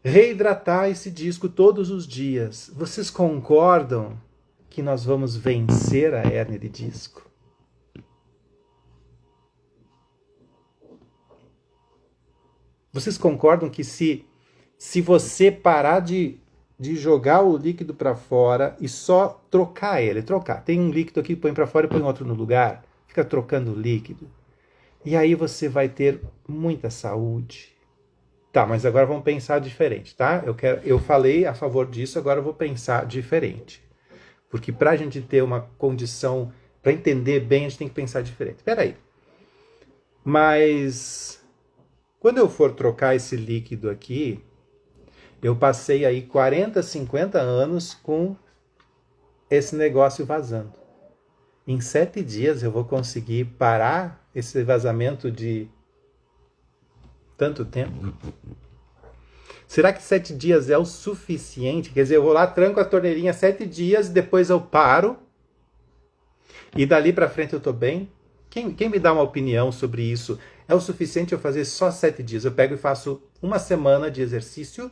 S1: reidratar esse disco todos os dias, vocês concordam que nós vamos vencer a hérnia de disco? Vocês concordam que se se você parar de jogar o líquido para fora e só trocar ele, Tem um líquido aqui, põe para fora e põe outro no lugar. Fica trocando o líquido. E aí você vai ter muita saúde. Tá, mas agora vamos pensar diferente, tá? Eu falei a favor disso, agora eu vou pensar diferente. Porque para a gente ter uma condição, para entender bem, a gente tem que pensar diferente. Espera aí. Mas quando eu for trocar esse líquido aqui, eu passei aí 40, 50 anos com esse negócio vazando. Em 7 dias eu vou conseguir parar esse vazamento de tanto tempo? Será que 7 dias é o suficiente? Quer dizer, eu vou lá, tranco a torneirinha 7 dias, depois eu paro e dali para frente eu tô bem? Quem me dá uma opinião sobre isso? É o suficiente eu fazer só 7 dias? Eu pego e faço uma semana de exercício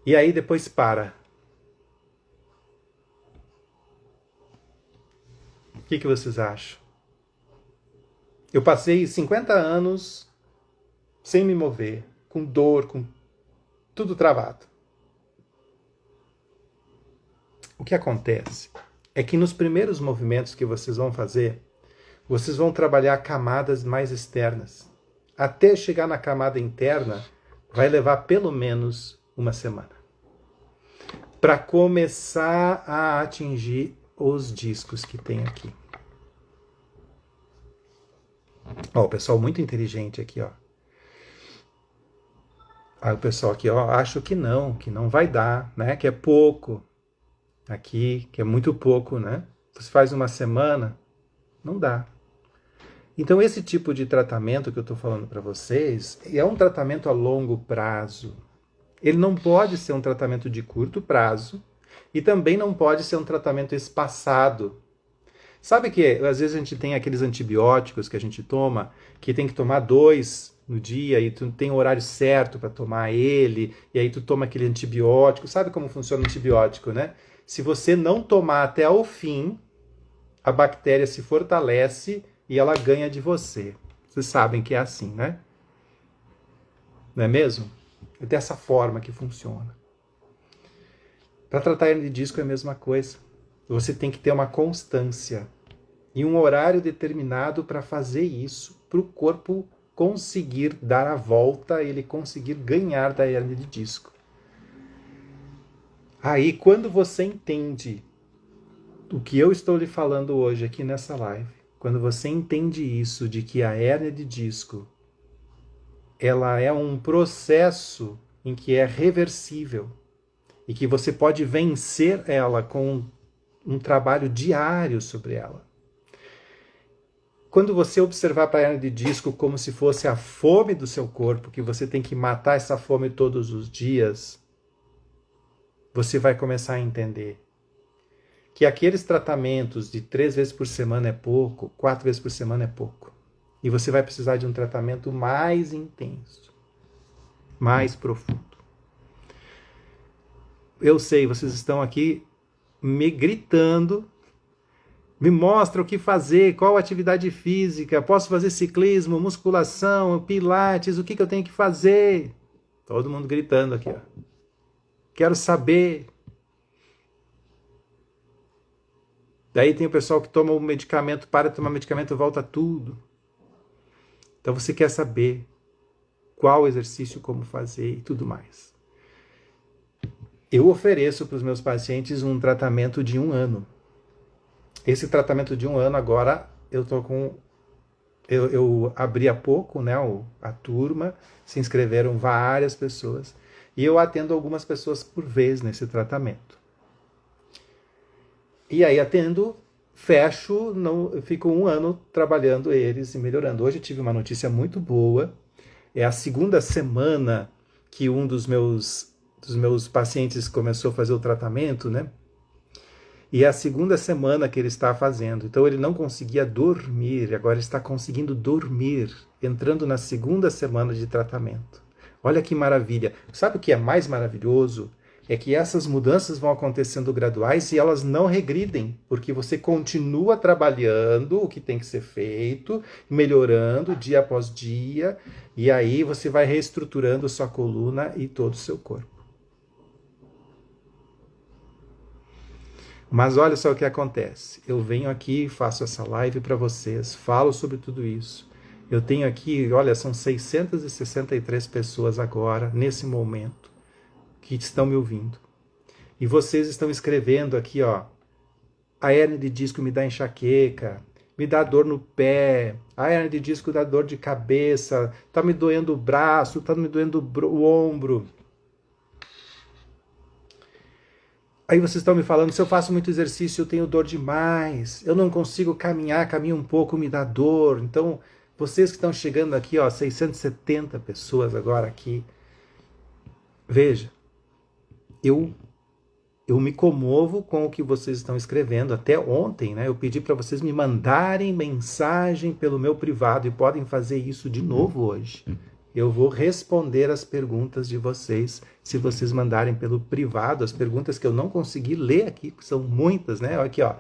S1: e aí depois para. O que vocês acham? Eu passei 50 anos sem me mover, com dor, com tudo travado. O que acontece é que nos primeiros movimentos que vocês vão fazer, vocês vão trabalhar camadas mais externas. Até chegar na camada interna, vai levar pelo menos uma semana. Para começar a atingir os discos que tem aqui. Ó, o pessoal muito inteligente aqui, ó. Aí o pessoal aqui, ó, acho que não vai dar, né? Que é pouco. Aqui, que é muito pouco, né? Você faz uma semana, não dá. Então esse tipo de tratamento que eu estou falando para vocês é um tratamento a longo prazo. Ele não pode ser um tratamento de curto prazo e também não pode ser um tratamento espaçado. Sabe que às vezes a gente tem aqueles antibióticos que a gente toma, que tem que tomar 2 no dia e tu tem o horário certo para tomar ele, e aí tu toma aquele antibiótico. Sabe como funciona o antibiótico, né? Se você não tomar até o fim, a bactéria se fortalece e ela ganha de você. Vocês sabem que é assim, né? Não é mesmo? É dessa forma que funciona. Para tratar hernia de disco é a mesma coisa. Você tem que ter uma constância e um horário determinado para fazer isso, para o corpo conseguir dar a volta, ele conseguir ganhar da hernia de disco. Aí, quando você entende o que eu estou lhe falando hoje aqui nessa live, quando você entende isso, de que a hernia de disco ela é um processo em que é reversível e que você pode vencer ela com um trabalho diário sobre ela. Quando você observar para a hernia de disco como se fosse a fome do seu corpo, que você tem que matar essa fome todos os dias, você vai começar a entender que aqueles tratamentos de 3 vezes por semana é pouco, 4 vezes por semana é pouco. E você vai precisar de um tratamento mais intenso, mais profundo. Eu sei, vocês estão aqui me gritando, me mostra o que fazer, qual atividade física, posso fazer ciclismo, musculação, pilates, o que eu tenho que fazer? Todo mundo gritando aqui, ó. Quero saber. Daí tem o pessoal que toma o medicamento, para de tomar medicamento, volta tudo. Então você quer saber qual exercício, como fazer e tudo mais. Eu ofereço para os meus pacientes um tratamento de 1 ano. Esse tratamento de 1 ano agora eu tô com... Eu abri há pouco, né, a turma, se inscreveram várias pessoas e eu atendo algumas pessoas por vez nesse tratamento. E aí atendo, fecho, eu fico 1 ano trabalhando eles e melhorando. Hoje eu tive uma notícia muito boa. É a 2ª semana que um dos meus pacientes começou a fazer o tratamento, né? E é a 2ª semana que ele está fazendo. Então ele não conseguia dormir, agora está conseguindo dormir, entrando na 2ª semana de tratamento. Olha que maravilha. Sabe o que é mais maravilhoso? é que essas mudanças vão acontecendo graduais e elas não regridem, porque você continua trabalhando o que tem que ser feito, melhorando dia após dia, e aí você vai reestruturando sua coluna e todo o seu corpo. Mas olha só o que acontece. Eu venho aqui, faço essa live para vocês, falo sobre tudo isso. Eu tenho aqui, olha, são 663 pessoas agora, nesse momento, que estão me ouvindo. E vocês estão escrevendo aqui, ó, a hérnia de disco me dá enxaqueca, me dá dor no pé, a hérnia de disco dá dor de cabeça, tá me doendo o braço, tá me doendo o ombro. Aí vocês estão me falando, se eu faço muito exercício, eu tenho dor demais, eu não consigo caminhar, caminho um pouco, me dá dor. Então, vocês que estão chegando aqui, ó, 670 pessoas agora aqui, veja, eu me comovo com o que vocês estão escrevendo. Até ontem, né, eu pedi para vocês me mandarem mensagem pelo meu privado e podem fazer isso de novo hoje. Eu vou responder as perguntas de vocês se vocês mandarem pelo privado, as perguntas que eu não consegui ler aqui, que são muitas, né? Aqui, ó.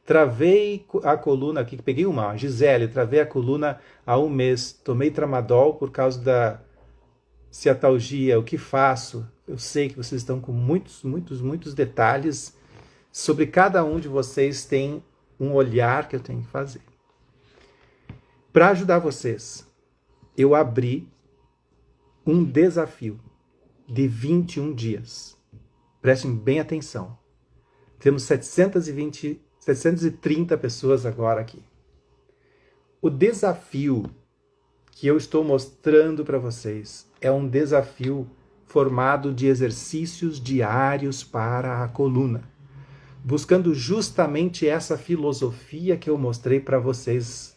S1: Travei a coluna aqui, peguei uma, ó, Gisele, travei a coluna há 1 mês, tomei tramadol por causa da ciatalgia, o que faço? Eu sei que vocês estão com muitos detalhes. Sobre cada um de vocês tem um olhar que eu tenho que fazer. Para ajudar vocês, eu abri um desafio de 21 dias. Prestem bem atenção. Temos 730 pessoas agora aqui. O desafio que eu estou mostrando para vocês é um desafio formado de exercícios diários para a coluna, buscando justamente essa filosofia que eu mostrei para vocês.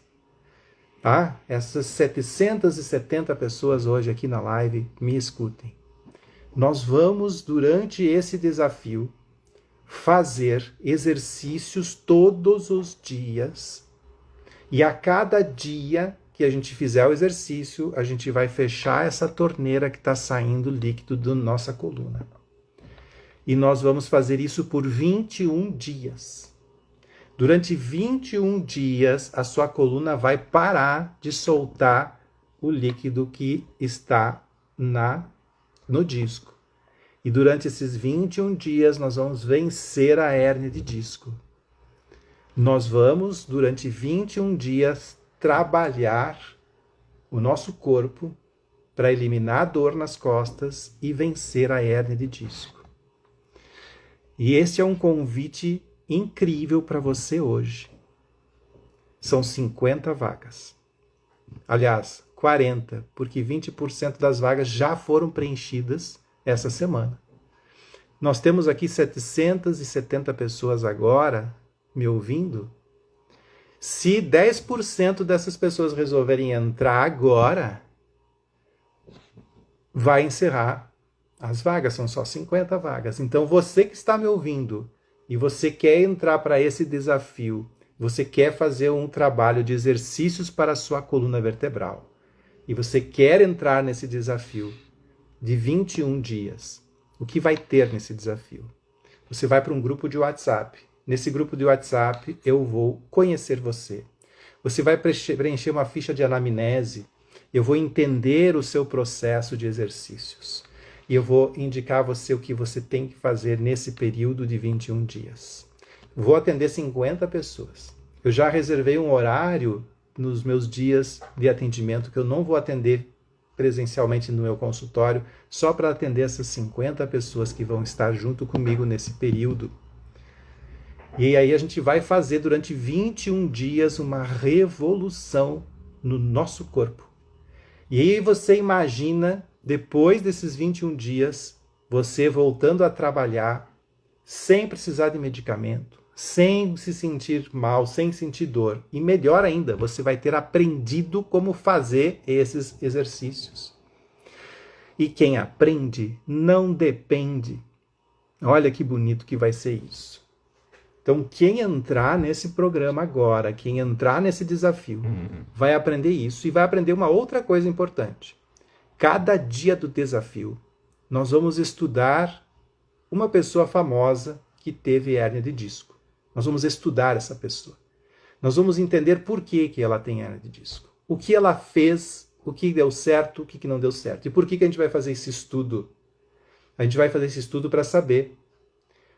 S1: Tá? Essas 770 pessoas hoje aqui na live me escutem. Nós vamos, durante esse desafio, fazer exercícios todos os dias. E a cada dia que a gente fizer o exercício, a gente vai fechar essa torneira que está saindo líquido da nossa coluna. E nós vamos fazer isso por 21 dias. Durante 21 dias, a sua coluna vai parar de soltar o líquido que está no disco. E durante esses 21 dias, nós vamos vencer a hérnia de disco. Nós vamos, durante 21 dias, trabalhar o nosso corpo para eliminar a dor nas costas e vencer a hérnia de disco. E esse é um convite incrível para você hoje. São 50 vagas. Aliás, 40, porque 20% das vagas já foram preenchidas essa semana. Nós temos aqui 770 pessoas agora me ouvindo. Se 10% dessas pessoas resolverem entrar agora, vai encerrar as vagas, são só 50 vagas. Então você que está me ouvindo e você quer entrar para esse desafio, você quer fazer um trabalho de exercícios para a sua coluna vertebral, e você quer entrar nesse desafio de 21 dias, o que vai ter nesse desafio? Você vai para um grupo de WhatsApp. Nesse grupo de WhatsApp, eu vou conhecer você. Você vai preencher uma ficha de anamnese. Eu vou entender o seu processo de exercícios. E eu vou indicar a você o que você tem que fazer nesse período de 21 dias. Vou atender 50 pessoas. Eu já reservei um horário nos meus dias de atendimento que eu não vou atender presencialmente no meu consultório, só para atender essas 50 pessoas que vão estar junto comigo nesse período. E aí a gente vai fazer durante 21 dias uma revolução no nosso corpo. E aí você imagina, depois desses 21 dias, você voltando a trabalhar, sem precisar de medicamento, sem se sentir mal, sem sentir dor. E melhor ainda, você vai ter aprendido como fazer esses exercícios. E quem aprende não depende. Olha que bonito que vai ser isso. Então, quem entrar nesse programa agora, quem entrar nesse desafio, vai aprender isso e vai aprender uma outra coisa importante. Cada dia do desafio, nós vamos estudar uma pessoa famosa que teve hérnia de disco. Nós vamos estudar essa pessoa. Nós vamos entender por que ela tem hérnia de disco. O que ela fez, o que deu certo, o que não deu certo. E por que a gente vai fazer esse estudo? A gente vai fazer esse estudo para saber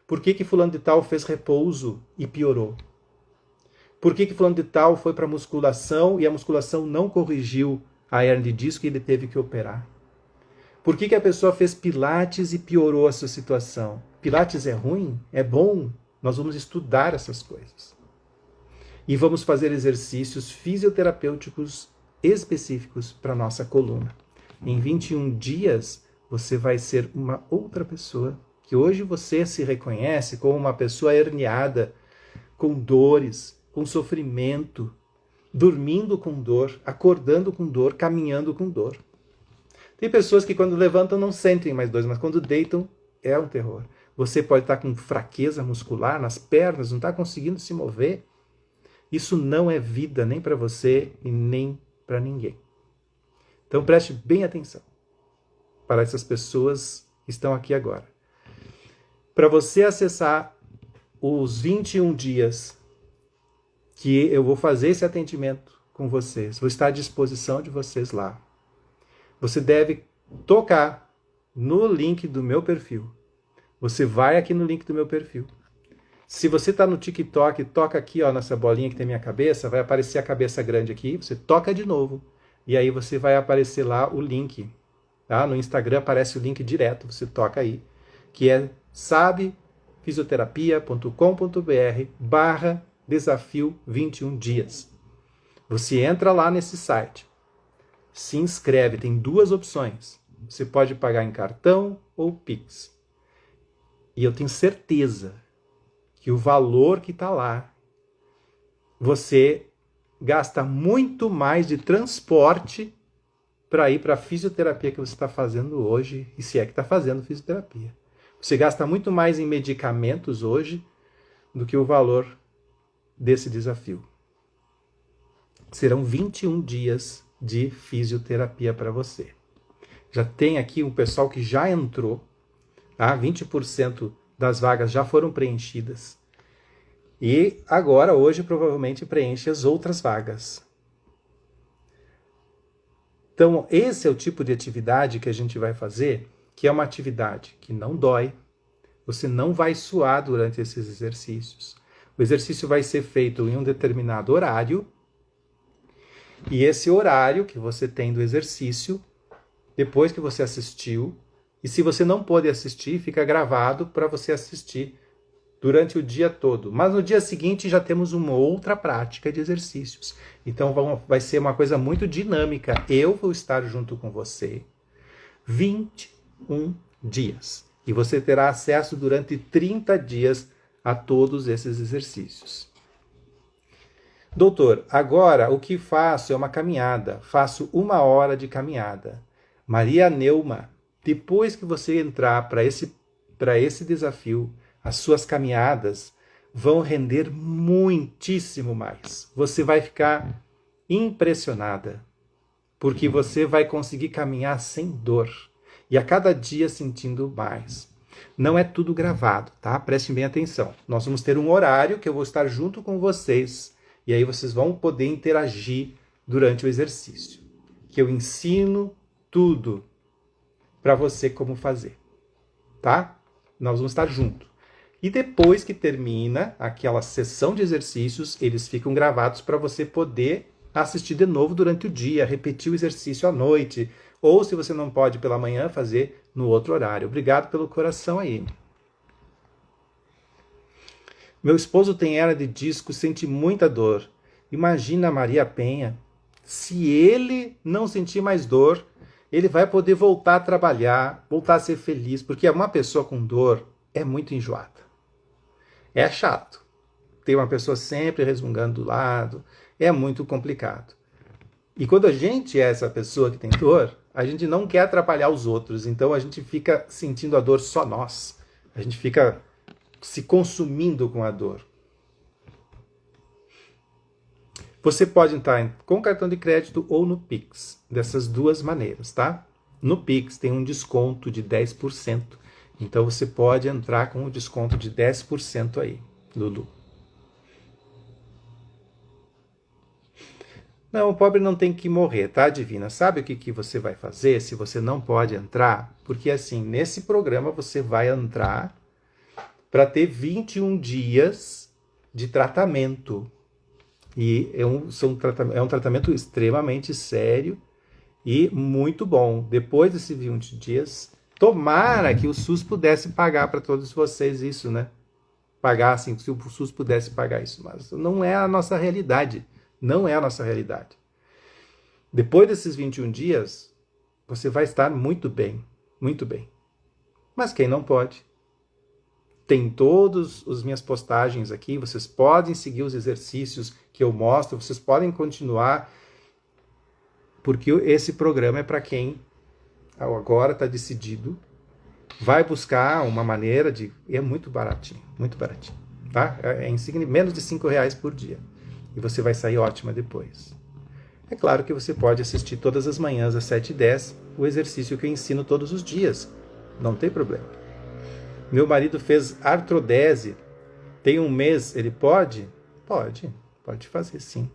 S1: por que fulano de tal fez repouso e piorou. Por que fulano de tal foi para musculação e a musculação não corrigiu a hérnia de disco e ele teve que operar. Por que a pessoa fez pilates e piorou a sua situação? Pilates é ruim? É bom? Nós vamos estudar essas coisas. E vamos fazer exercícios fisioterapêuticos específicos para a nossa coluna. Em 21 dias, você vai ser uma outra pessoa, que hoje você se reconhece como uma pessoa herniada, com dores, com sofrimento, dormindo com dor, acordando com dor, caminhando com dor. Tem pessoas que quando levantam não sentem mais dores, mas quando deitam é um terror. Você pode estar com fraqueza muscular nas pernas, não está conseguindo se mover. Isso não é vida nem para você e nem para ninguém. Então preste bem atenção para essas pessoas que estão aqui agora. Para você acessar os 21 dias que eu vou fazer esse atendimento com vocês, vou estar à disposição de vocês lá. Você deve tocar no link do meu perfil. Você vai aqui no link do meu perfil. Se você está no TikTok, toca aqui ó, nessa bolinha que tem minha cabeça, vai aparecer a cabeça grande aqui, você toca de novo. E aí você vai aparecer lá o link. Tá? No Instagram aparece o link direto, você toca aí, que é sabefisioterapia.com.br/desafio 21 dias. Você entra lá nesse site, se inscreve, tem duas opções. Você pode pagar em cartão ou Pix. E eu tenho certeza que o valor que está lá, você gasta muito mais de transporte para ir para a fisioterapia que você está fazendo hoje, e se é que está fazendo fisioterapia. Você gasta muito mais em medicamentos hoje do que o valor desse desafio. Serão 21 dias de fisioterapia para você. Já tem aqui um pessoal que já entrou, tá? 20% das vagas já foram preenchidas. E agora, hoje, provavelmente preenche as outras vagas. Então, esse é o tipo de atividade que a gente vai fazer, que é uma atividade que não dói, você não vai suar durante esses exercícios. O exercício vai ser feito em um determinado horário, e esse horário que você tem do exercício, depois que você assistiu, e se você não pôde assistir, fica gravado para você assistir durante o dia todo. Mas no dia seguinte já temos uma outra prática de exercícios. Então vai ser uma coisa muito dinâmica. Eu vou estar junto com você 21 dias. E você terá acesso durante 30 dias a todos esses exercícios. Doutor, agora o que faço é uma caminhada. Faço 1 hora de caminhada. Maria Neuma, depois que você entrar para esse desafio, as suas caminhadas vão render muitíssimo mais. Você vai ficar impressionada, porque você vai conseguir caminhar sem dor e a cada dia sentindo mais. Não é tudo gravado, tá? Prestem bem atenção. Nós vamos ter um horário que eu vou estar junto com vocês e aí vocês vão poder interagir durante o exercício, que eu ensino tudo para você como fazer, tá? Nós vamos estar juntos. E depois que termina aquela sessão de exercícios, eles ficam gravados para você poder assistir de novo durante o dia, repetir o exercício à noite, ou se você não pode pela manhã, fazer no outro horário. Obrigado pelo coração aí. Meu esposo tem hérnia de disco, sente muita dor. Imagina a Maria Penha. Se ele não sentir mais dor, ele vai poder voltar a trabalhar, voltar a ser feliz, porque uma pessoa com dor é muito enjoada. É chato. Tem uma pessoa sempre resmungando do lado. É muito complicado. E quando a gente é essa pessoa que tem dor, a gente não quer atrapalhar os outros. Então a gente fica sentindo a dor só nós. A gente fica se consumindo com a dor. Você pode entrar com cartão de crédito ou no Pix. Dessas duas maneiras, tá? No Pix tem um desconto de 10%. Então você pode entrar com um desconto de 10% aí, Lulu. Não, o pobre não tem que morrer, tá, Divina? Sabe o que você vai fazer se você não pode entrar? Porque assim, nesse programa você vai entrar para ter 21 dias de tratamento. E é um tratamento extremamente sério e muito bom. Depois desses 20 dias, tomara que o SUS pudesse pagar para todos vocês isso, né? Pagar assim, se o SUS pudesse pagar isso. Mas não é a nossa realidade. Não é a nossa realidade. Depois desses 21 dias, você vai estar muito bem. Muito bem. Mas quem não pode? Tem todas as minhas postagens aqui, vocês podem seguir os exercícios que eu mostro, vocês podem continuar, porque esse programa é para quem agora está decidido, vai buscar uma maneira de... É muito baratinho, tá? Menos de R$5 por dia. E você vai sair ótima depois. É claro que você pode assistir todas as manhãs às 7h10 o exercício que eu ensino todos os dias. Não tem problema. Meu marido fez artrodese. Tem um mês, ele pode? Pode fazer sim.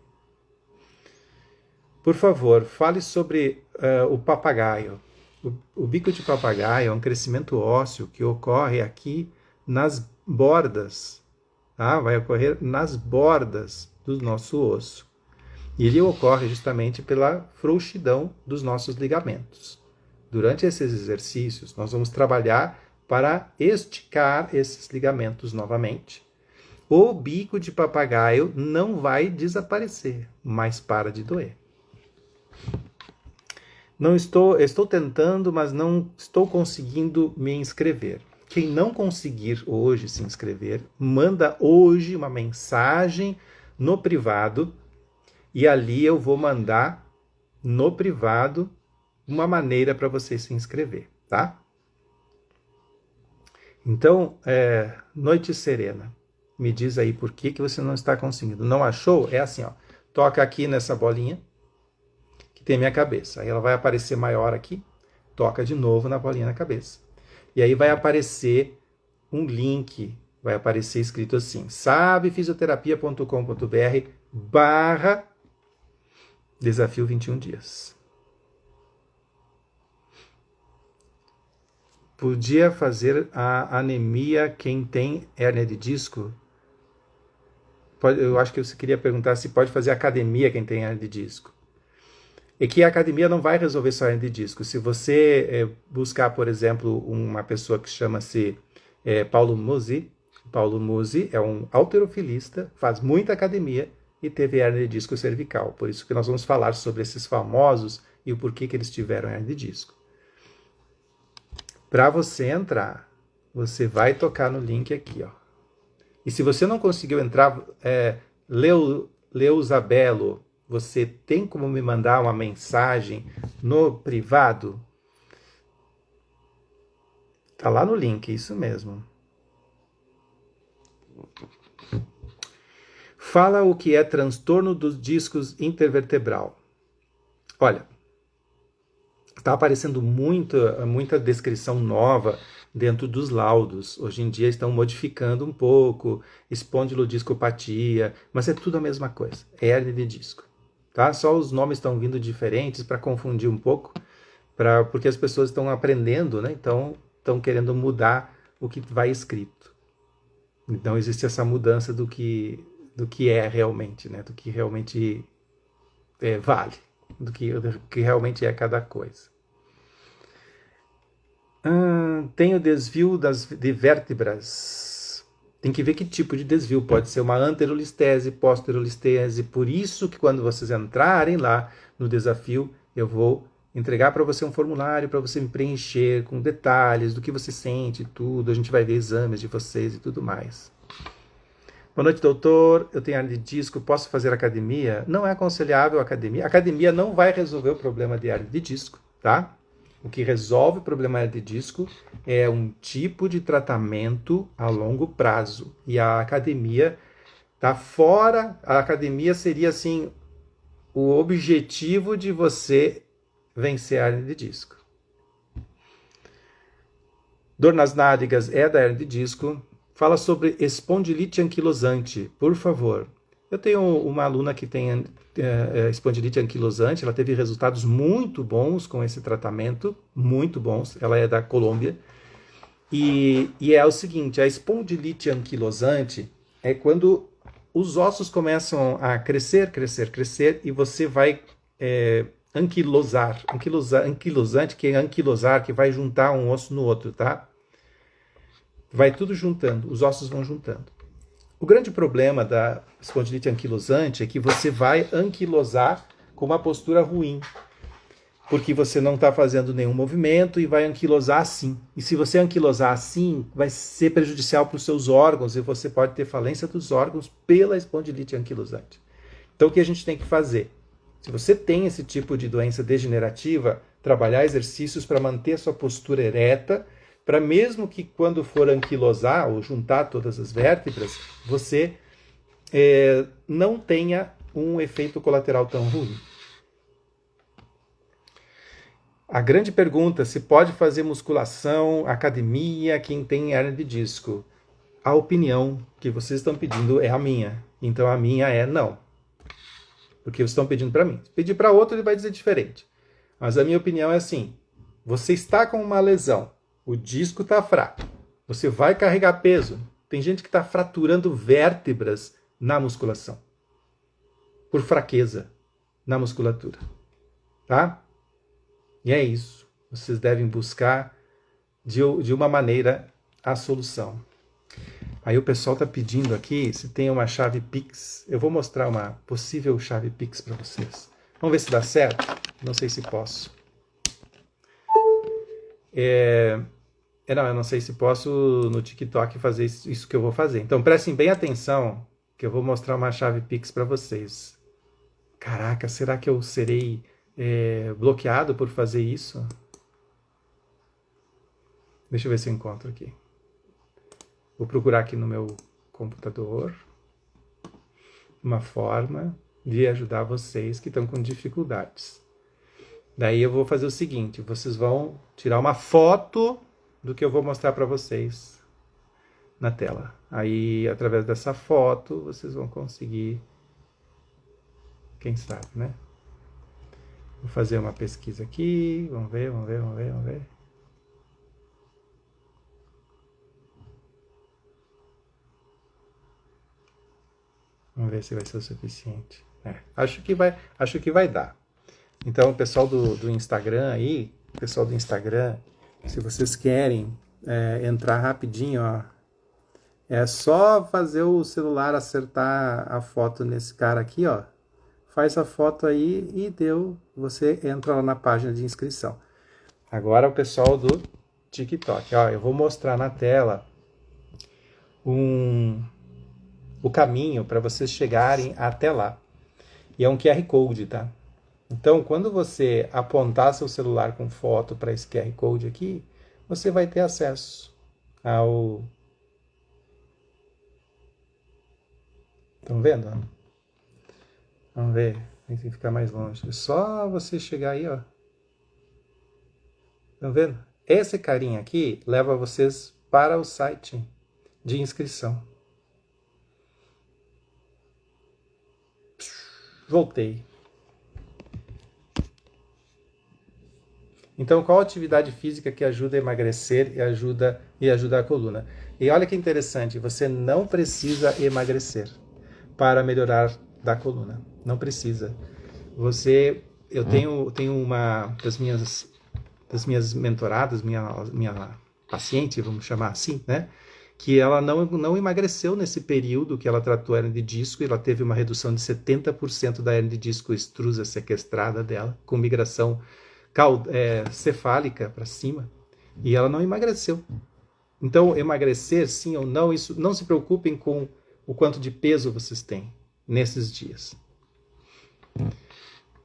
S1: Por favor, fale sobre o papagaio. O bico de papagaio é um crescimento ósseo que ocorre aqui nas bordas, tá? Vai ocorrer nas bordas do nosso osso. E ele ocorre justamente pela frouxidão dos nossos ligamentos. Durante esses exercícios, nós vamos trabalhar para esticar esses ligamentos novamente. O bico de papagaio não vai desaparecer, mas para de doer. Estou tentando, mas não estou conseguindo me inscrever. Quem não conseguir hoje se inscrever, manda hoje uma mensagem no privado e ali eu vou mandar no privado uma maneira para você se inscrever, tá? Então, noite serena. Me diz aí por que você não está conseguindo. Não achou? É assim, ó. Toca aqui nessa bolinha que tem minha cabeça. Aí ela vai aparecer maior aqui. Toca de novo na bolinha na cabeça. E aí vai aparecer um link. Vai aparecer escrito assim: sabefisioterapia.com.br/desafio 21 dias. Podia fazer a anemia quem tem hérnia de disco? Eu acho que você queria perguntar se pode fazer academia quem tem hérnia de disco. E que a academia não vai resolver só hérnia de disco. Se você buscar, por exemplo, uma pessoa que chama-se Paulo Musi é um halterofilista, faz muita academia e teve hérnia de disco cervical. Por isso que nós vamos falar sobre esses famosos e o porquê que eles tiveram hérnia de disco. Para você entrar, você vai tocar no link aqui, ó. E se você não conseguiu entrar, Leusabelo, você tem como me mandar uma mensagem no privado? Tá lá no link, isso mesmo. Fala o que é transtorno dos discos intervertebral. Olha, está aparecendo muita descrição nova dentro dos laudos. Hoje em dia estão modificando um pouco, espondilodiscopatia, mas é tudo a mesma coisa, é hérnia de disco. Tá? Só os nomes estão vindo diferentes para confundir um pouco, porque as pessoas estão aprendendo, né? Então estão querendo mudar o que vai escrito. Então existe essa mudança do que é realmente, né? Do que realmente vale, do que realmente é cada coisa. Tem o desvio de vértebras. Tem que ver que tipo de desvio. Pode ser uma anterolistese, posterolistese. Por isso que quando vocês entrarem lá no desafio, eu vou entregar para você um formulário para você me preencher com detalhes do que você sente e tudo. A gente vai ver exames de vocês e tudo mais. Boa noite, doutor. Eu tenho hérnia de disco. Posso fazer academia? Não é aconselhável a academia. A academia não vai resolver o problema de hérnia de disco, tá? O que resolve o problema de disco é um tipo de tratamento a longo prazo. E a academia está fora. A academia seria, assim, o objetivo de você vencer a hérnia de disco. Dor nas nádegas é da hernia de disco. Fala sobre espondilite anquilosante, por favor. Eu tenho uma aluna que tem espondilite anquilosante, ela teve resultados muito bons com esse tratamento, muito bons. Ela é da Colômbia. E é o seguinte, a espondilite anquilosante é quando os ossos começam a crescer, crescer, crescer, e você vai anquilosante, que é anquilosar, que vai juntar um osso no outro, tá? Vai tudo juntando, os ossos vão juntando. O grande problema da espondilite anquilosante é que você vai anquilosar com uma postura ruim, porque você não está fazendo nenhum movimento e vai anquilosar assim. E se você anquilosar assim, vai ser prejudicial para os seus órgãos e você pode ter falência dos órgãos pela espondilite anquilosante. Então, o que a gente tem que fazer? Se você tem esse tipo de doença degenerativa, trabalhar exercícios para manter a sua postura ereta, para mesmo que quando for anquilosar ou juntar todas as vértebras, você não tenha um efeito colateral tão ruim. A grande pergunta, se pode fazer musculação, academia, quem tem hernia de disco? A opinião que vocês estão pedindo é a minha. Então a minha é não. Porque vocês estão pedindo para mim. Se pedir para outro, ele vai dizer diferente. Mas a minha opinião é assim, você está com uma lesão, o disco está fraco, você vai carregar peso. Tem gente que está fraturando vértebras na musculação, por fraqueza na musculatura. Tá? E é isso. Vocês devem buscar de uma maneira a solução. Aí o pessoal está pedindo aqui se tem uma chave Pix. Eu vou mostrar uma possível chave Pix para vocês. Vamos ver se dá certo? Não sei se posso. Eu não sei se posso no TikTok fazer isso que eu vou fazer. Então prestem bem atenção que eu vou mostrar uma chave Pix para vocês. Caraca, será que eu serei bloqueado por fazer isso? Deixa eu ver se eu encontro aqui. Vou procurar aqui no meu computador uma forma de ajudar vocês que estão com dificuldades. Daí eu vou fazer o seguinte, vocês vão tirar uma foto do que eu vou mostrar para vocês na tela. Aí, através dessa foto, vocês vão conseguir, quem sabe, né? Vou fazer uma pesquisa aqui, vamos ver. Vamos ver se vai ser o suficiente. Acho que vai dar. Então, o pessoal do Instagram aí, se vocês querem entrar rapidinho, ó, é só fazer o celular acertar a foto nesse cara aqui, ó. Faz a foto aí e deu. Você entra lá na página de inscrição. Agora o pessoal do TikTok. Ó, eu vou mostrar na tela o caminho para vocês chegarem até lá. E é um QR Code, tá? Então, quando você apontar seu celular com foto para esse QR Code aqui, você vai ter acesso ao... Estão vendo? Vamos ver, tem que ficar mais longe. É só você chegar aí, ó. Estão vendo? Esse carinha aqui leva vocês para o site de inscrição. Voltei. Então, qual atividade física que ajuda a emagrecer e ajuda a coluna? E olha que interessante, você não precisa emagrecer para melhorar da coluna. Não precisa. Eu tenho uma das minhas mentoradas, minha paciente, vamos chamar assim, né? Que ela não emagreceu nesse período que ela tratou a hernia de disco, e ela teve uma redução de 70% da hernia de disco extrusa sequestrada dela, com migração cefálica para cima, e ela não emagreceu. Então, emagrecer, sim ou não, isso, não se preocupem com o quanto de peso vocês têm nesses dias.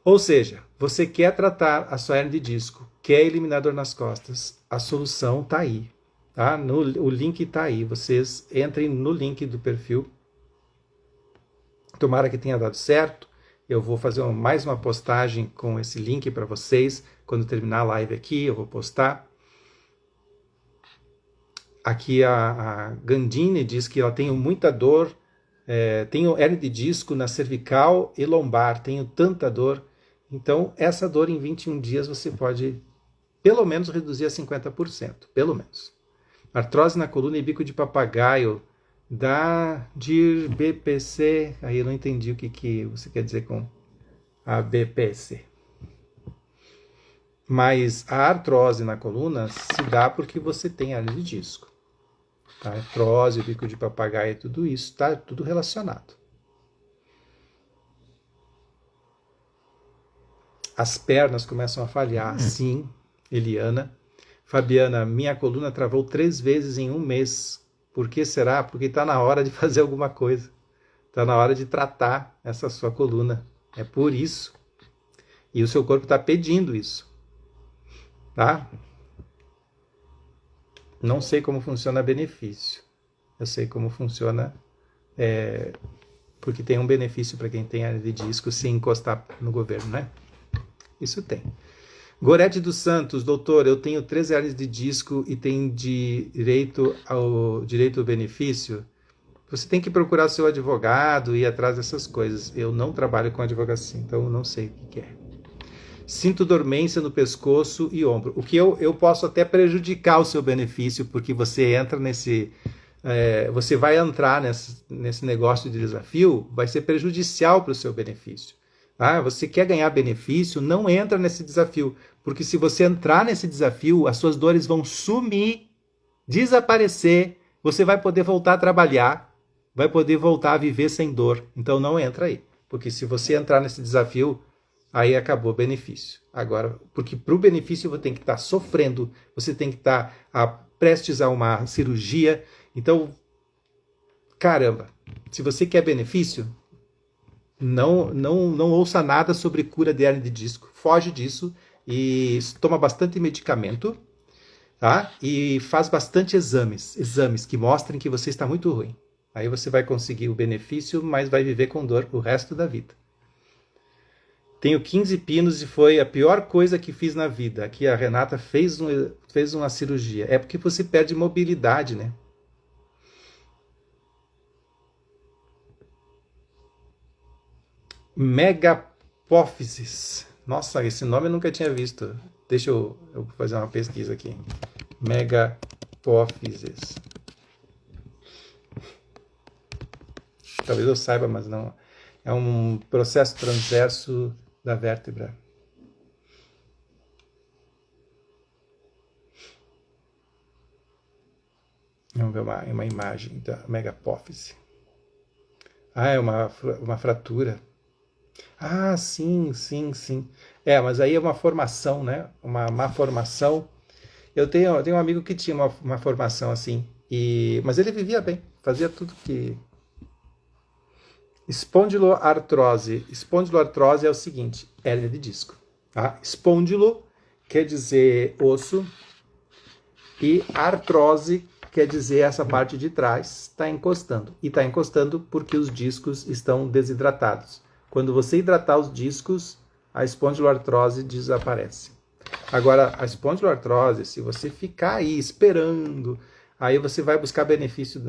S1: Ou seja, você quer tratar a sua hernia de disco, quer eliminar dor nas costas, a solução está aí. Tá? O link está aí. Vocês entrem no link do perfil. Tomara que tenha dado certo. Eu vou fazer mais uma postagem com esse link para vocês. Quando terminar a live aqui, eu vou postar. Aqui a Gandini diz que ela tem muita dor, tenho hernia de disco na cervical e lombar, tenho tanta dor. Então, essa dor em 21 dias você pode, pelo menos, reduzir a 50%, pelo menos. Artrose na coluna e bico de papagaio, da DIR BPC, aí eu não entendi o que você quer dizer com a BPC. Mas a artrose na coluna se dá porque você tem hernia de disco. A artrose, o bico de papagaio, tudo isso está tudo relacionado. As pernas começam a falhar. Sim, Eliana. Fabiana, minha coluna travou 3 vezes em 1 mês. Por que será? Porque está na hora de fazer alguma coisa. Está na hora de tratar essa sua coluna. É por isso. E o seu corpo está pedindo isso. Tá? Não sei como funciona benefício. Eu sei como funciona, porque tem um benefício para quem tem hernia de disco se encostar no governo, né? Isso tem. Gorete dos Santos, doutor, eu tenho 3 hernias de disco e tenho direito ao benefício? Você tem que procurar seu advogado e ir atrás dessas coisas. Eu não trabalho com advocacia, então não sei o que é. Sinto dormência no pescoço e ombro. O que eu posso até prejudicar o seu benefício, porque você entra você vai entrar nesse negócio de desafio, vai ser prejudicial para o seu benefício. Você quer ganhar benefício, não entra nesse desafio, porque se você entrar nesse desafio, as suas dores vão sumir, desaparecer, você vai poder voltar a trabalhar, vai poder voltar a viver sem dor. Então não entra aí, porque se você entrar nesse desafio, aí acabou o benefício. Agora, porque para o benefício você tem que estar sofrendo, você tem que estar prestes a uma cirurgia. Então, caramba, se você quer benefício, não ouça nada sobre cura de hernia de disco. Foge disso e toma bastante medicamento, tá? E faz bastante exames que mostrem que você está muito ruim. Aí você vai conseguir o benefício, mas vai viver com dor o resto da vida. Tenho 15 pinos e foi a pior coisa que fiz na vida. Aqui a Renata fez uma cirurgia. É porque você perde mobilidade, né? Megapófisis. Nossa, esse nome eu nunca tinha visto. Deixa eu fazer uma pesquisa aqui. Megapófisis. Talvez eu saiba, mas não. É um processo transverso da vértebra. Vamos ver uma imagem da megapófise. É uma fratura. Sim. Mas aí é uma formação, né? Uma má formação. Eu tenho um amigo que tinha uma formação assim, mas ele vivia bem, fazia tudo que... Espondiloartrose. Espondiloartrose é o seguinte, hernia de disco. Tá? Espondilo quer dizer osso e artrose quer dizer essa parte de trás está encostando. E está encostando porque os discos estão desidratados. Quando você hidratar os discos, a espondiloartrose desaparece. Agora, a espondiloartrose, se você ficar aí esperando, aí você vai buscar benefício...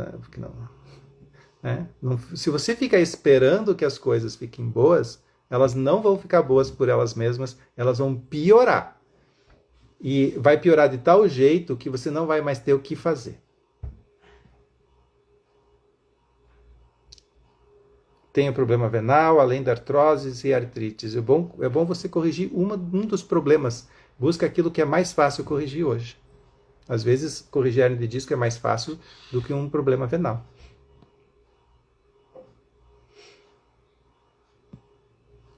S1: Se você ficar esperando que as coisas fiquem boas, elas não vão ficar boas por elas mesmas, elas vão piorar. E vai piorar de tal jeito que você não vai mais ter o que fazer. Tenho problema venal, além da artrose e artrites. É bom você corrigir um dos problemas. Busca aquilo que é mais fácil corrigir hoje. Às vezes, corrigir hernia de disco é mais fácil do que um problema venal.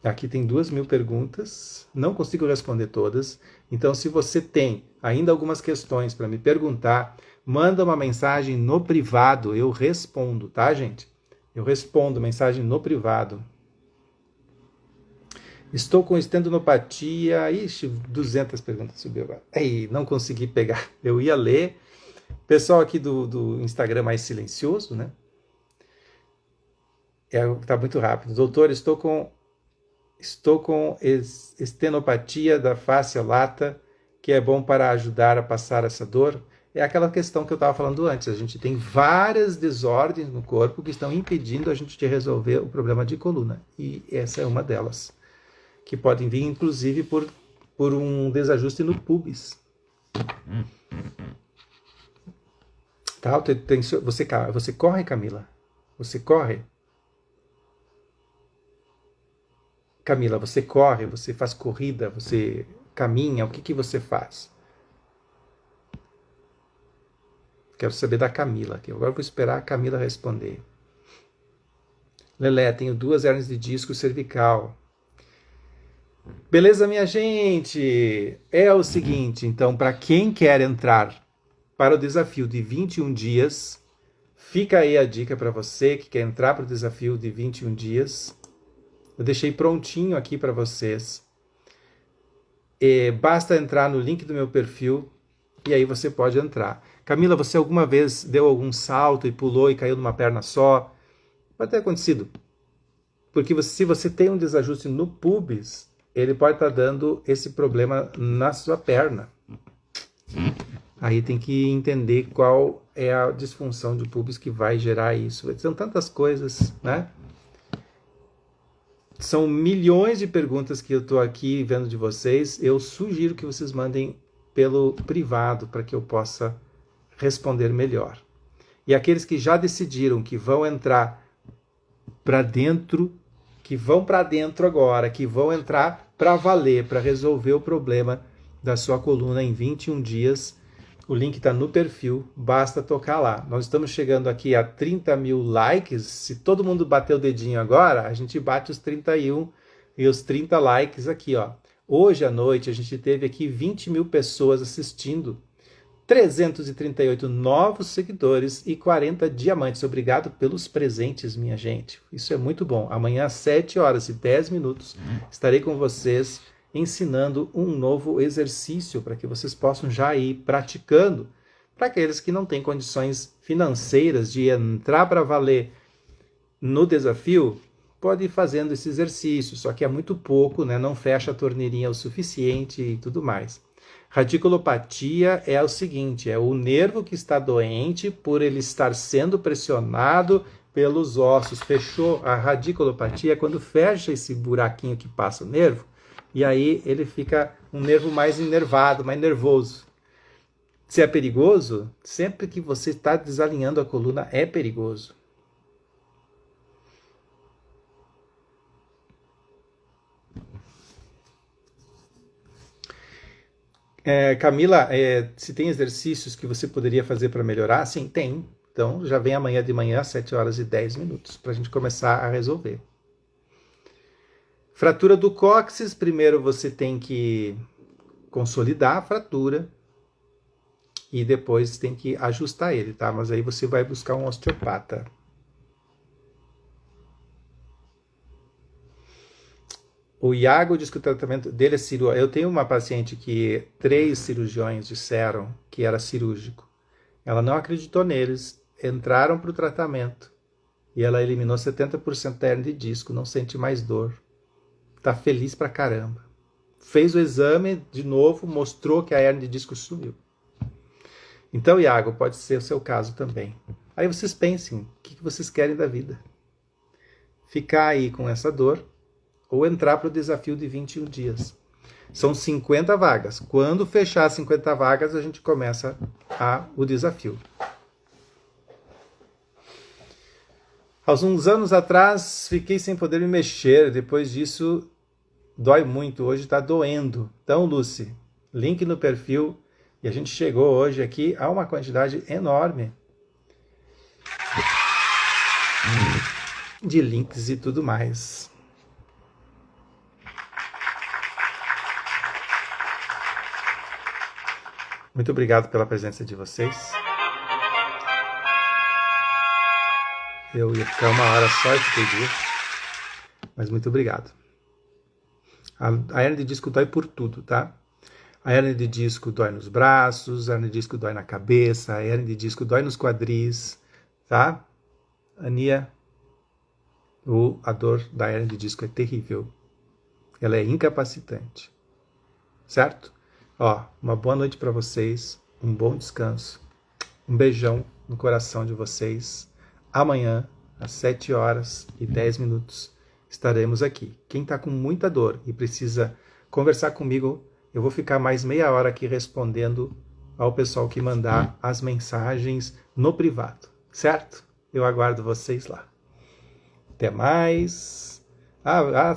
S1: Aqui tem 2.000 perguntas, não consigo responder todas. Então, se você tem ainda algumas questões para me perguntar, manda uma mensagem no privado, eu respondo, tá, gente? Eu respondo mensagem no privado. Estou com estendinopatia... Ixi, 200 perguntas subiu agora. Ei, não consegui pegar. Eu ia ler. Pessoal aqui do Instagram mais silencioso, né? Tá muito rápido. Doutor, estou com estenopatia da fáscia lata, que é bom para ajudar a passar essa dor. é aquela questão que eu estava falando antes. A gente tem várias desordens no corpo que estão impedindo a gente de resolver o problema de coluna. E essa é uma delas, que podem vir, inclusive, por um desajuste no pubis. Tá? Você corre, Camila? Você corre? Camila, você corre, você faz corrida, você caminha, o que você faz? Quero saber da Camila aqui. Agora eu vou esperar a Camila responder. Lelé, tenho 2 hérnias de disco cervical. Beleza, minha gente? É o seguinte, então, para quem quer entrar para o desafio de 21 dias, fica aí a dica para você que quer entrar para o desafio de 21 dias. Eu deixei prontinho aqui para vocês. Basta entrar no link do meu perfil e aí você pode entrar. Camila, você alguma vez deu algum salto e pulou e caiu numa perna só? Pode ter acontecido. Porque se você tem um desajuste no pubis, ele pode estar dando esse problema na sua perna. Aí tem que entender qual é a disfunção de pubis que vai gerar isso. São tantas coisas, né? São milhões de perguntas que eu estou aqui vendo de vocês. Eu sugiro que vocês mandem pelo privado para que eu possa responder melhor. E aqueles que já decidiram que vão entrar para dentro, que vão para dentro agora, que vão entrar para valer, para resolver o problema da sua coluna em 21 dias, o link está no perfil, basta tocar lá. Nós estamos chegando aqui a 30 mil likes. Se todo mundo bater o dedinho agora, a gente bate os 31 e os 30 likes aqui, ó. Hoje à noite a gente teve aqui 20 mil pessoas assistindo, 338 novos seguidores e 40 diamantes. Obrigado pelos presentes, minha gente. Isso é muito bom. Amanhã às 7 horas e 10 minutos estarei com vocês ensinando um novo exercício para que vocês possam já ir praticando. Para aqueles que não têm condições financeiras de entrar para valer no desafio, pode ir fazendo esse exercício, só que é muito pouco, né? Não fecha a torneirinha o suficiente e tudo mais. Radiculopatia é o seguinte, é o nervo que está doente por ele estar sendo pressionado pelos ossos. Fechou a radiculopatia, quando fecha esse buraquinho que passa o nervo, e aí ele fica um nervo mais inervado, mais nervoso. Se é perigoso, sempre que você está desalinhando a coluna, é perigoso. Camila, se tem exercícios que você poderia fazer para melhorar? Sim, tem. Então, já vem amanhã de manhã, às 7 horas e 10 minutos, para a gente começar a resolver. Fratura do cóccix, primeiro você tem que consolidar a fratura e depois tem que ajustar ele, tá? Mas aí você vai buscar um osteopata. O Iago diz que o tratamento dele é cirúrgico. Eu tenho uma paciente que 3 cirurgiões disseram que era cirúrgico. Ela não acreditou neles, entraram para o tratamento e ela eliminou 70% da hernia de disco, não sente mais dor. Tá feliz pra caramba. Fez o exame de novo, mostrou que a hernia de disco sumiu. Então, Iago, pode ser o seu caso também. Aí vocês pensem, o que vocês querem da vida? Ficar aí com essa dor ou entrar para o desafio de 21 dias. São 50 vagas. Quando fechar 50 vagas, a gente começa o desafio. Há uns anos atrás, fiquei sem poder me mexer. Depois disso, dói muito. Hoje está doendo. Então, Lucy, link no perfil. E a gente chegou hoje aqui a uma quantidade enorme de links e tudo mais. Muito obrigado pela presença de vocês. Eu ia ficar 1 hora só e fiquei 2. Mas muito obrigado. A hernia de disco dói por tudo, tá? A hernia de disco dói nos braços, a hernia de disco dói na cabeça, a hernia de disco dói nos quadris, tá? Ania, a dor da hernia de disco é terrível. Ela é incapacitante. Certo? Ó, uma boa noite para vocês, um bom descanso Um beijão no coração de vocês. Amanhã, às 7h10, estaremos aqui. Quem está com muita dor e precisa conversar comigo, eu vou ficar mais meia hora aqui respondendo ao pessoal que mandar as mensagens no privado, certo? Eu aguardo vocês lá. Até mais.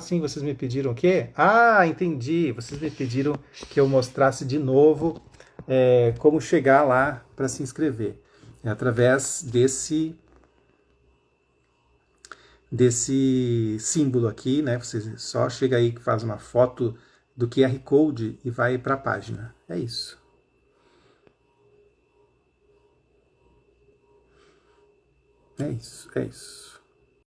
S1: Sim, vocês me pediram o quê? Entendi. Vocês me pediram que eu mostrasse de novo como chegar lá para se inscrever. É através desse símbolo aqui, né? Você só chega aí, faz uma foto do QR Code e vai para a página. É isso. É isso.